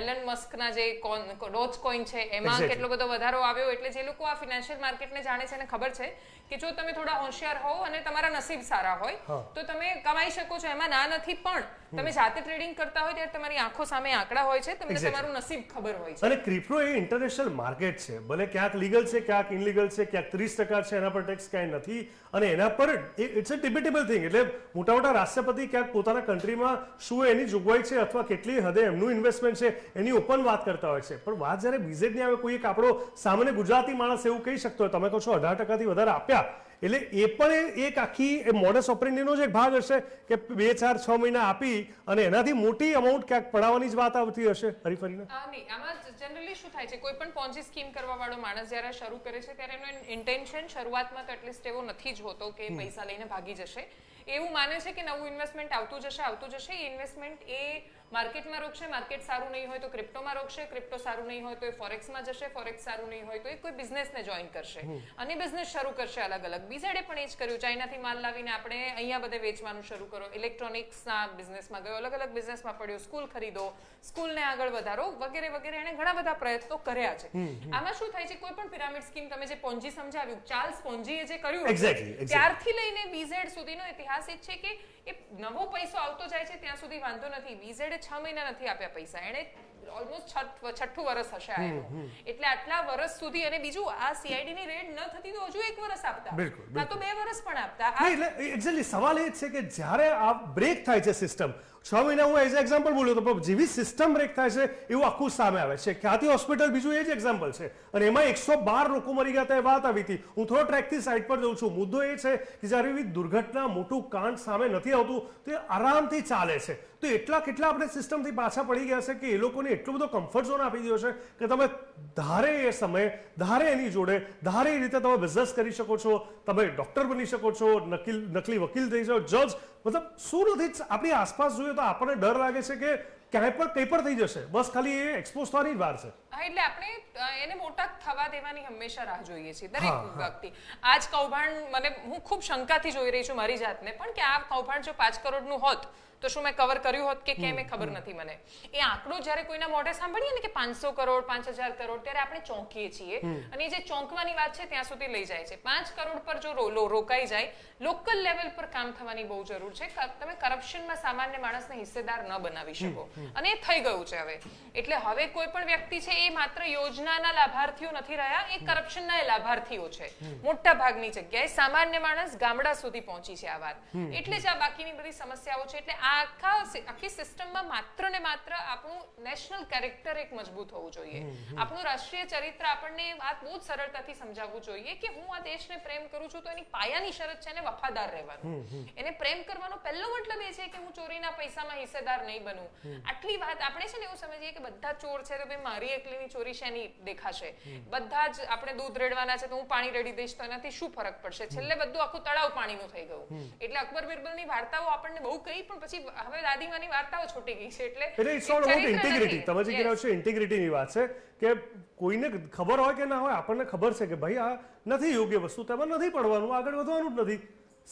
એલન મસ્કના જે ડોજ કોઈન છે એમાં કેટલો બધો વધારો આવ્યો. એટલે જે લોકો આ ફિનાન્શિયલ માર્કેટને જાણે છે એને ખબર છે કે જો તમે થોડા હોશિયાર હો અને તમારા નસીબ સારા હોય તો તમે કમાઈ શકો છો, એમાં ના નથી. પણ તમે જાતે ટ્રેડિંગ કરતા હોય ત્યારે તમારી આંખો સામે આંકડા હોય છે, તમને તમારું નસીબ ખબર હોય છે. અને ક્રિપ્ટો એ ઇન્ટરનેશનલ માર્કેટ છે, ભલે ક્યાંક લીગલ છે ક્યાંક ઇનલીગલ છે, ક્યાંક 30% છે એના પર ટેક્સ ક્યાંય નથી અને એના પર ઇટ્સ અ ડિબેટેબલ થિંગ. એટલે મોટા રાષ્ટ્રપતિ ક્યાંક પોતાના કન્ટ્રીમાં શું એની જોગવાઈ છે અથવા કેટલી હદે એમનું ઇન્વેસ્ટમેન્ટ છે એની ઓપન વાત કરતા હોય છે. પણ વાત જ્યારે બીઝેડની આવે, કોઈ એક આપણો સામાન્ય ગુજરાતી માણસ એવું કહી શકતો હોય તમે કહો છો 18%થી વધારે આપ્યા, એટલે એ પણ એક આખી મોડસ ઓપરેન્ડીનો જ એક ભાગ હશે કે 2, 4, 6 મહિના આપી અને એનાથી મોટી અમાઉન્ટ ક્યાંક પડાવવાની જ વાત આવતી હશે હરીફરીને. નહીં, આમાં જનરલી શું થાય છે, કોઈ પણ પોન્જી સ્કીમ કરવા વાળો માણસ જ્યારે શરૂ કરે છે ત્યારે એનો ઇન્ટેન્શન શરૂઆતમાં તો એટલીસ્ટ એવો નથી જ હોતો કે પૈસા લઈને ભાગી જશે. એવું માને છે કે નવું ઇન્વેસ્ટમેન્ટ આવતું જશે. એ ઇન્વેસ્ટમેન્ટ એ માર્કેટમાં રોકશે, માર્કેટ સારું નહીં હોય તો ક્રિપ્ટોમાં રોકશે, ક્રિપ્ટો સારું નહીં હોય તો એ ફોરેક્સમાં જશે, ફોરેક્સ સારું નહીં હોય તો એ કોઈ બિઝનેસને જોઈન કરશે અને બિઝનેસ શરૂ કરશે અલગ અલગ. બીઝેડે પણ એ જ કર્યું, ચાઇનાથી માલ લાવીને આપણે અહીંયા બધે વેચવાનું શરૂ કરો, ઇલેક્ટ્રોનિક્સના બિઝનેસમાં ગયો, અલગ અલગ બિઝનેસમાં પડ્યો, સ્કૂલ ખરીદો, સ્કૂલને આગળ વધારો વગેરે વગેરે. એણે ઘણા બધા પ્રયત્નો કર્યા છે. આમાં શું થાય છે, કોઈ પણ પિરામિડ સ્કીમ તમે જે પોન્જી સમજાવ્યું, ચાર્લ્સ પોન્જીએ જે કર્યું ત્યારથી લઈને બીઝેડ સુધીનો ઇતિહાસ એ છે કે એ નવો પૈસો આવતો જાય છે ત્યાં સુધી વાંધો નથી. બીઝેડે 6 મહિના નથી આપ્યા પૈસા, એણે ઓલમોસ્ટ 6ઠું વર્ષ હશે આ એનું. એટલે આટલા વર્ષ સુધી. અને બીજું આ સીઆઈડી ની રેડ ન થતી તો હજુ 1 વર્ષ આપતા, કાં તો 2 વર્ષ પણ આપતા. એટલે એક્ઝેક્ટલી સવાલ એ છે કે જ્યારે આ બ્રેક થાય છે સિસ્ટમ, 6 મહિના હું એઝ એક્ઝામ્પલ બોલ્યો તો જેવી સિસ્ટમ બ્રેક થાય છે એવું આખું સામે આવે છે. ખ્યાતિ હોસ્પિટલ બીજું એ જ એક્ઝામ્પલ છે અને એમાં 112 લોકો મરી ગયા હતા એ વાત આવી હતી. હું થોડો ટ્રેકથી સાઈડ પર જઉં છું. મુદ્દો એ છે કે જ્યારે એવી દુર્ઘટના મોટું કાંડ સામે નથી આવતું તો એ આરામથી ચાલે છે. તો કેટલા આપણે સિસ્ટમથી પાછા પડી ગયા છે કે એ લોકોને એટલો બધો કમ્ફર્ટ ઝોન આપી દીધો છે કે તમે ધારે એ સમયે ધારે એની જોડે ધારે એ રીતે તમે બિઝનેસ કરી શકો છો, તમે ડોક્ટર બની શકો છો, નકલી વકીલ થઈ જાઓ, જજ. મતલબ શું નથી, આપણી આસપાસ જોઈએ તો આપણને ડર લાગે છે કે ક્યાંય પણ કંઈ પણ થઈ જશે, બસ ખાલી એ એક્સપોઝ થવાની જ વાર છે. એટલે આપણે એને મોટા થવા દેવાની હંમેશા રાહ જોઈએ છીએ દરેક વ્યક્તિ. આ જ કૌભાંડ હું ખૂબ શંકાથી જોઈ રહી છું મારી જાતને પણ કે આ કૌભાંડ જો 5 કરોડનું હોત તો શું મેં કવર કર્યું હોત કે કેમ એ ખબર નથી મને. એ આંકડો જ્યારે કોઈના મોઢે સાંભળીએ ને કે 500 કરોડ 5000 કરોડ ત્યારે આપણે ચોંકીએ છીએ અને જે ચોંકવાની વાત છે ત્યાં સુધી લઈ જાય છે. 5 કરોડ પર જો રોકાઈ જાય, લોકલ લેવલ પર કામ થવાની બહુ જરૂર છે. તમે કરપ્શનમાં સામાન્ય માણસને હિસ્સેદાર ન બનાવી શકો અને એ થઈ ગયું છે હવે. એટલે હવે કોઈ પણ વ્યક્તિ છે એ માત્ર યોજનાના લાભાર્થીઓ નથી રહ્યા, એ કરપ્શનના લાભાર્થીઓ છે. મોટા ભાગની જગ્યાએ સામાન્ય માણસ ગામડા સુધી પહોંચી છે આ વાત. એટલે જ આ બાકીની બધી સમસ્યાઓ છે. એટલે આ આખી સિસ્ટમમાં માત્ર ને માત્ર આપણું નેશનલ કેરેક્ટર એક મજબૂત હોવું જોઈએ. આપણું રાષ્ટ્રીય ચરિત્ર આપણને વાત બહુ જ સરળતાથી સમજાવવું જોઈએ કે હું આ દેશને પ્રેમ કરું છું તો એની પાયાની શરત છે ને વફાદાર રહેવાનું. એને પ્રેમ કરવાનો પહેલો મતલબ એ છે કે હું ચોરીના પૈસામાં હિસ્સેદાર નહીં બનું. આટલી વાત આપણે છે ને એવું સમજીએ કે બધા ચોર છે તો ભાઈ મારી એકલીની ચોરી શેની દેખાશે, બધા જ આપણે દૂધ રેડવાના છે તો હું પાણી રેડી દઈશ તો એનાથી શું ફરક પડશે, છેલ્લે બધું આખું તળાવ પાણીનું થઈ ગયું. એટલે અકબર બિરબલની વાર્તાઓ આપણને બહુ કહી પણ પછી હવે દાદીમાની વાર્તાઓ છૂટી ગઈ છે. એટલે ઇટ્સ ઓલ અબાઉટ ઇન્ટિગ્રિટી. તમે જે કહો છો ઇન્ટિગ્રિટીની વાત છે કે કોઈને ખબર હોય કે ના હોય, આપણને ખબર છે કે ભાઈ આ નથી યોગ્ય વસ્તુ, તેમાં નથી પડવાનું, આગળ વધવાનું જ નથી.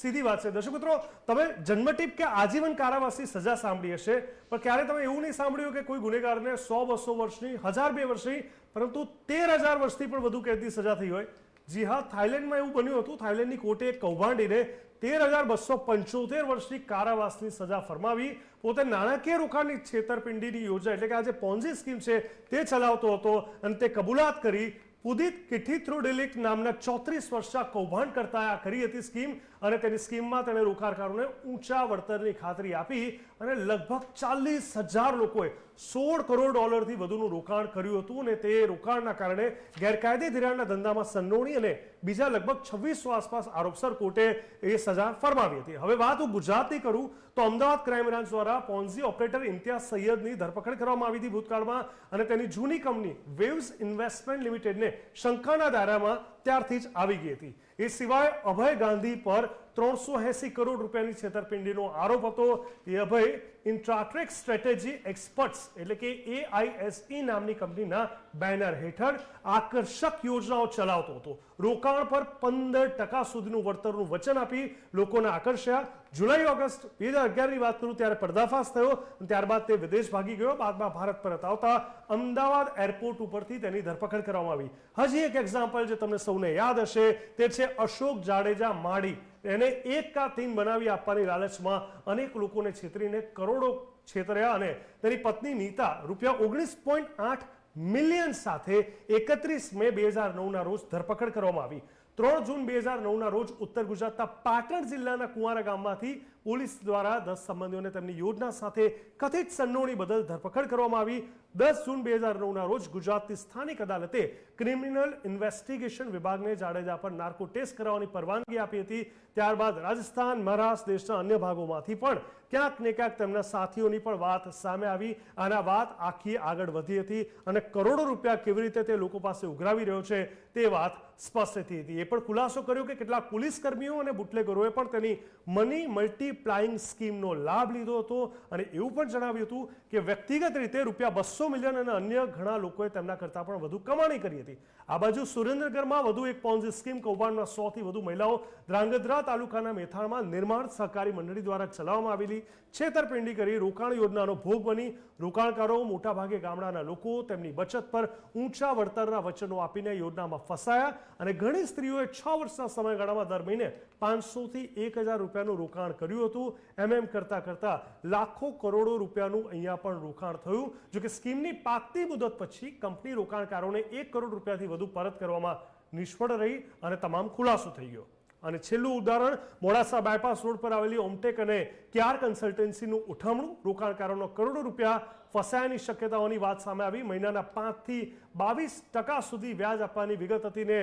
સીધી વાત છે. દર્શક મિત્રો, તમે જન્મટીપ કે આજીવન કારાવાસની સજા સાંભળી હશે, પણ ક્યારે તમે એવું નહીં સાંભળ્યું કે કોઈ ગુનેગારને 100-200 વર્ષની, 1000-2 વર્ષની, પરંતુ 13,000 વર્ષથી પણ વધુ કેદની સજા થઈ હોય? જી હા, થાઈલેન્ડમાં એવું બન્યું હતું. થાઈલેન્ડની કોર્ટે એક કૌભાંડીને 13,275 વર્ષની કારાવાસની સજા ફરમાવી. પોતે નાણાકીય રોકાણની છેતરપિંડીની યોજના એટલે કે આ જે પોન્ઝી સ્કીમ છે તે ચલાવતો હતો અને તે કબૂલાત કરી. પુદિત કિઠીથ્રોડેલિક નામના 34 વર્ષના કૌભાંડ કરતા આ કરી હતી સ્કીમ, અને તેની સ્કીમમાં તેણે રોકાણકારોને ઊંચા વળતરની ખાતરી આપી અને લગભગ 40,000 લોકોએ $16 કરોડ વધુનું રોકાણ કર્યું હતું. અને તે રોકાણના કારણે ગેરકાયદે ધિરાણના ધંધામાં સંડોવણી અને બીજા લગભગ 2600 આસપાસ આરોપસર કોર્ટે એ સજા ફરમાવી હતી. હવે વાત હું ગુજરાતની કરું તો અમદાવાદ ક્રાઇમ બ્રાન્ચ દ્વારા પોન્ઝી ઓપરેટર ઇમ્તિયાઝ સૈયદની ધરપકડ કરવામાં આવી હતી ભૂતકાળમાં, અને તેની જૂની કંપની વેવ્સ ઇન્વેસ્ટમેન્ટ લિમિટેડને શંકાના દાયરામાં ત્યારથી જ આવી ગઈ હતી. એ સિવાય અભય ગાંધી પર 380 કરોડ રૂપિયાની છેતરપિંડીનો આરોપ હતો. એ અભય ઇન્ટ્રાટ્રેક સ્ટ્રેટેજી એક્સપર્ટ્સ એટલે કે AISE નામની કંપનીના બેનર હેઠળ આકર્ષક યોજનાઓ ચલાવતો હતો. રોકાણ પર 15% સુધીનું વળતરનું વચન આપી લોકોને આકર્ષ્યા. જુલાઈ-ઓગસ્ટ 2011ની વાત કરું ત્યારે પર્દાફાશ થયો અને ત્યારબાદ તે વિદેશ ભાગી ગયો. બાદમાં ભારત પરત આવતા અમદાવાદ એરપોર્ટ ઉપરથી તેની ધરપકડ કરવામાં આવી. હજી એક એક્ઝામ્પલ જે તમને સૌને યાદ હશે તે છે અશોક જાડેજા માળી. એને 1 કા 3 બનાવી આપવાની લાલચમાં અનેક લોકોને છેતરીને કરોડો છેતર્યા અને તેની પત્ની નીતા ₹19.8 મિલિયન સાથે 31 મે 2009ના રોજ ધરપકડ કરવામાં આવી. 3 જૂન 2009ના રોજ ઉત્તર ગુજરાતના પાટણ જિલ્લાના કુંવારા ગામમાંથી પોલીસ દ્વારા 10 સંબંધીઓને તેમની યોજના સાથે કથિત સંડોવણી બદલ ધરપકડ કરવામાં આવી. 10 જૂન 2009ના રોજ ગુજરાતની સ્થાનિક અદાલતે ક્રિમિનલ ઇન્વેસ્ટિગેશન વિભાગને જાડેજા પર નાર્કો ટેસ્ટ કરાવવાની પરવાનગી આપી હતી. ત્યારબાદ રાજસ્થાન, મહારાષ્ટ્ર, દેશના અન્ય ભાગોમાંથી પણ ક્યાંક ને ક્યાંક તેમના સાથીઓની પણ વાત સામે આવી. આના વાત આખી આગળ વધી હતી અને કરોડો રૂપિયા કેવી રીતે તે લોકો પાસે ઉઘરાવી રહ્યો છે તે વાત સ્પષ્ટ થઈ હતી. એ પણ ખુલાસો કર્યો કે કેટલાક પોલીસ કર્મીઓ અને બુટલેગરોએ પણ તેની મની મલ્ટીપ્લાઇંગ સ્કીમનો લાભ લીધો હતો અને એવું પણ જણાવ્યું હતું કે વ્યક્તિગત રીતે ₹200 મિલિયન અને અન્ય ઘણા લોકોએ તેમના કરતાં પણ વધુ કમાણી કરી હતી. આ બાજુ સુરેન્દ્રનગરમાં વધુ એક પોન્ઝી સ્કીમ કૌભાંડમાં 100 થી વધુ મહિલાઓ ધ્રાંગધ્રા તાલુકાના મેથાણમાં નિર્માણ સહકારી મંડળી દ્વારા ચલાવવામાં આવેલી છેતરપિંડી કરી રોકાણ યોજનાનો ભોગ બની. રોકાણકારો મોટાભાગે ગામડાના લોકો તેમની બચત પર ઊંચા વળતરના વચનો આપીને યોજનામાં ફસાયા અને ઘણી સ્ત્રીઓએ 6 વર્ષના સમયગાળામાં દર મહિને 500 થી 1000 રૂપિયાનું રોકાણ કર્યું હતું. એમ કરતા કરતા લાખો કરોડો રૂપિયાનું અહીંયા પણ રોકાણ થયું. જોકે સ્કીમની પાકતી મુદત પછી કંપની રોકાણકારોને 1 કરોડ રૂપિયાથી વધુ પરત કરવામાં નિષ્ફળ રહી અને તમામ ખુલાસો થઈ ગયો. અને છેલ્લું ઉદાહરણ મોડાસા બાયપાસ રોડ પર આવેલી ઓમટેક અને ક્યાર કન્સલ્ટન્સીનું ઉઠમણું. રોકાણકારોનો કરોડો રૂપિયા ફસાયાની શક્યતાઓની વાત સામે આવી. મહિનાના 5 થી 22% સુધી વ્યાજ આપવાની વિગત હતી ને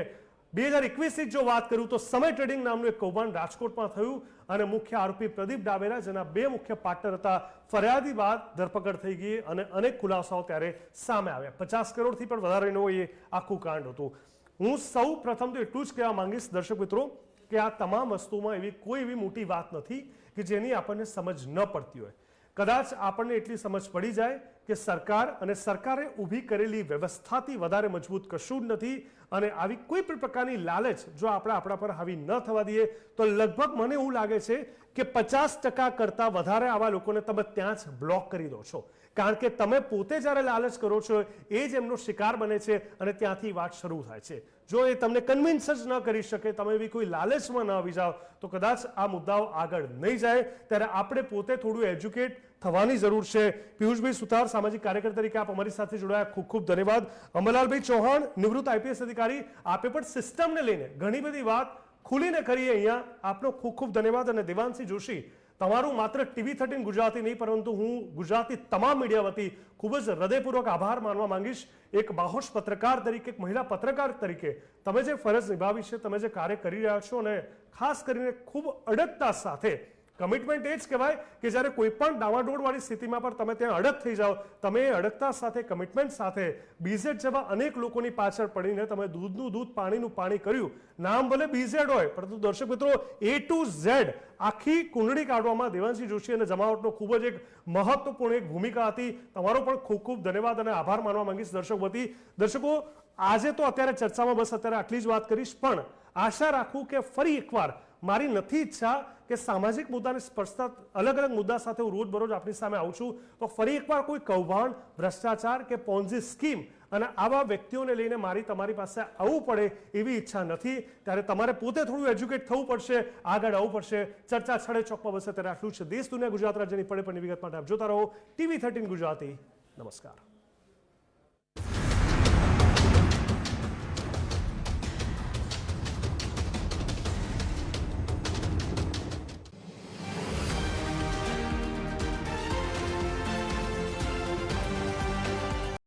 2021ની જો વાત કરું તો સમય ટ્રેડિંગ નામનું એક કૌભાંડ રાજકોટમાં થયું અને મુખ્ય આરોપી પ્રદીપ ડાબેરા, જેના 2 મુખ્ય પાર્ટનર હતા, ફરિયાદી બાદ ધરપકડ થઈ ગઈ અને અનેક ખુલાસાઓ ત્યારે સામે આવ્યા. 50 કરોડથી પણ વધારેનો એ આખું કાંડ હતું. હું સૌ પ્રથમ તો એટલું જ કહેવા માંગીશ દર્શક મિત્રો કે આ તમામ વસ્તુમાં એવી કોઈ એવી મોટી વાત નથી કે જેની આપણને સમજ ન પડતી હોય. કદાચ આપણને એટલી સમજ પડી જાય કે સરકાર અને સરકારે ઊભી કરેલી વ્યવસ્થાથી વધારે મજબૂત કશું જ નથી અને આવી કોઈ પણ પ્રકારની લાલચ જો આપણે આપણા પર હાવી ન થવા દઈએ તો લગભગ મને એવું લાગે છે કે 50% કરતાં વધારે આવા લોકોને તમે ત્યાં જ બ્લોક કરી દો છો. કારણ કે તમે પોતે જ્યારે લાલચ કરો છો એ જ એમનો શિકાર બને છે અને ત્યાંથી વાત શરૂ થાય છે. જો એ તમને કન્વિન્સ જ ન કરી શકે, તમે એવી કોઈ લાલચમાં ન આવી જાઓ તો કદાચ આ મુદ્દાઓ આગળ નહીં જાય. ત્યારે આપણે પોતે થોડું એજ્યુકેટ થવાની જરૂર છે. પિયુષભાઈ સુથાર, સામાજિક કાર્યકર તરીકે આપ અમારી સાથે જોડાયા, ખૂબ ખૂબ ધન્યવાદ. અમરલાલભાઈ ચૌહાણ, નિવૃત્ત IPS અધિકારી, આપે પણ સિસ્ટમને લઈને ઘણી બધી વાત ખુલીને કરી અહીંયા, આપનો ખૂબ ખૂબ ધન્યવાદ. અને દેવાંશી જોશી, તમારું માત્ર TV13 ગુજરાતી નહીં, પરંતુ હું ગુજરાતી તમામ મીડિયા વતી ખૂબ જ હૃદયપૂર્વક આભાર માનવા માંગીશ. એક બાહોશ પત્રકાર તરીકે, એક મહિલા પત્રકાર તરીકે તમે જે ફરજ નિભાવી છે, તમે જે કાર્ય કરી રહ્યા છો, અને ખાસ કરીને ખૂબ અડગતા સાથે, કમિટમેન્ટ એ જ કહેવાય કે જ્યારે કોઈ પણ ડામાડોળવાળી સ્થિતિમાં પણ તમે ત્યાં અડગ થઈ જાઓ, તમે એ અડગતા સાથે, કમિટમેન્ટ સાથે BZ જેવા અનેક લોકોની પાછળ પડીને તમે દૂધનું દૂધ, પાણીનું પાણી કર્યું. નામ ભલે BZ હોય, પરંતુ દર્શક મિત્રો, A to Z આખી કુંડળી કાઢવામાં દેવાંશી જોશી અને જમાવટનો ખૂબ જ એક મહત્વપૂર્ણ એક ભૂમિકા હતી. તમારો પણ ખૂબ ખૂબ ધન્યવાદ અને આભાર માનવા માંગીશ દર્શક વતી. દર્શકો, આજે તો અત્યારે ચર્ચામાં બસ અત્યારે આટલી જ વાત કરીશ, પણ આશા રાખું કે ફરી એકવાર, મારી નથી ઈચ્છા કે સામાજિક મુદ્દાને સ્પર્શતા અલગ અલગ મુદ્દા સાથે હું રોજબરોજ આપણી સામે આવું છું, તો ફરી એકવાર કોઈ કૌભાંડ, ભ્રષ્ટાચાર કે પોન્ઝી સ્કીમ અને આવા વ્યક્તિઓને લઈને મારી તમારી પાસે આવવું પડે એવી ઈચ્છા નથી. ત્યારે તમારે પોતે થોડું એજ્યુકેટ થવું પડશે, આગળ આવવું પડશે. ચર્ચા છડે ચોકમાં બસે ત્યારે આટલું છે. દેશ દુનિયા ગુજરાત રાજ્યની પડે પડની વિગત માટે આપ જોતા રહો TV13 ગુજરાતી. નમસ્કાર.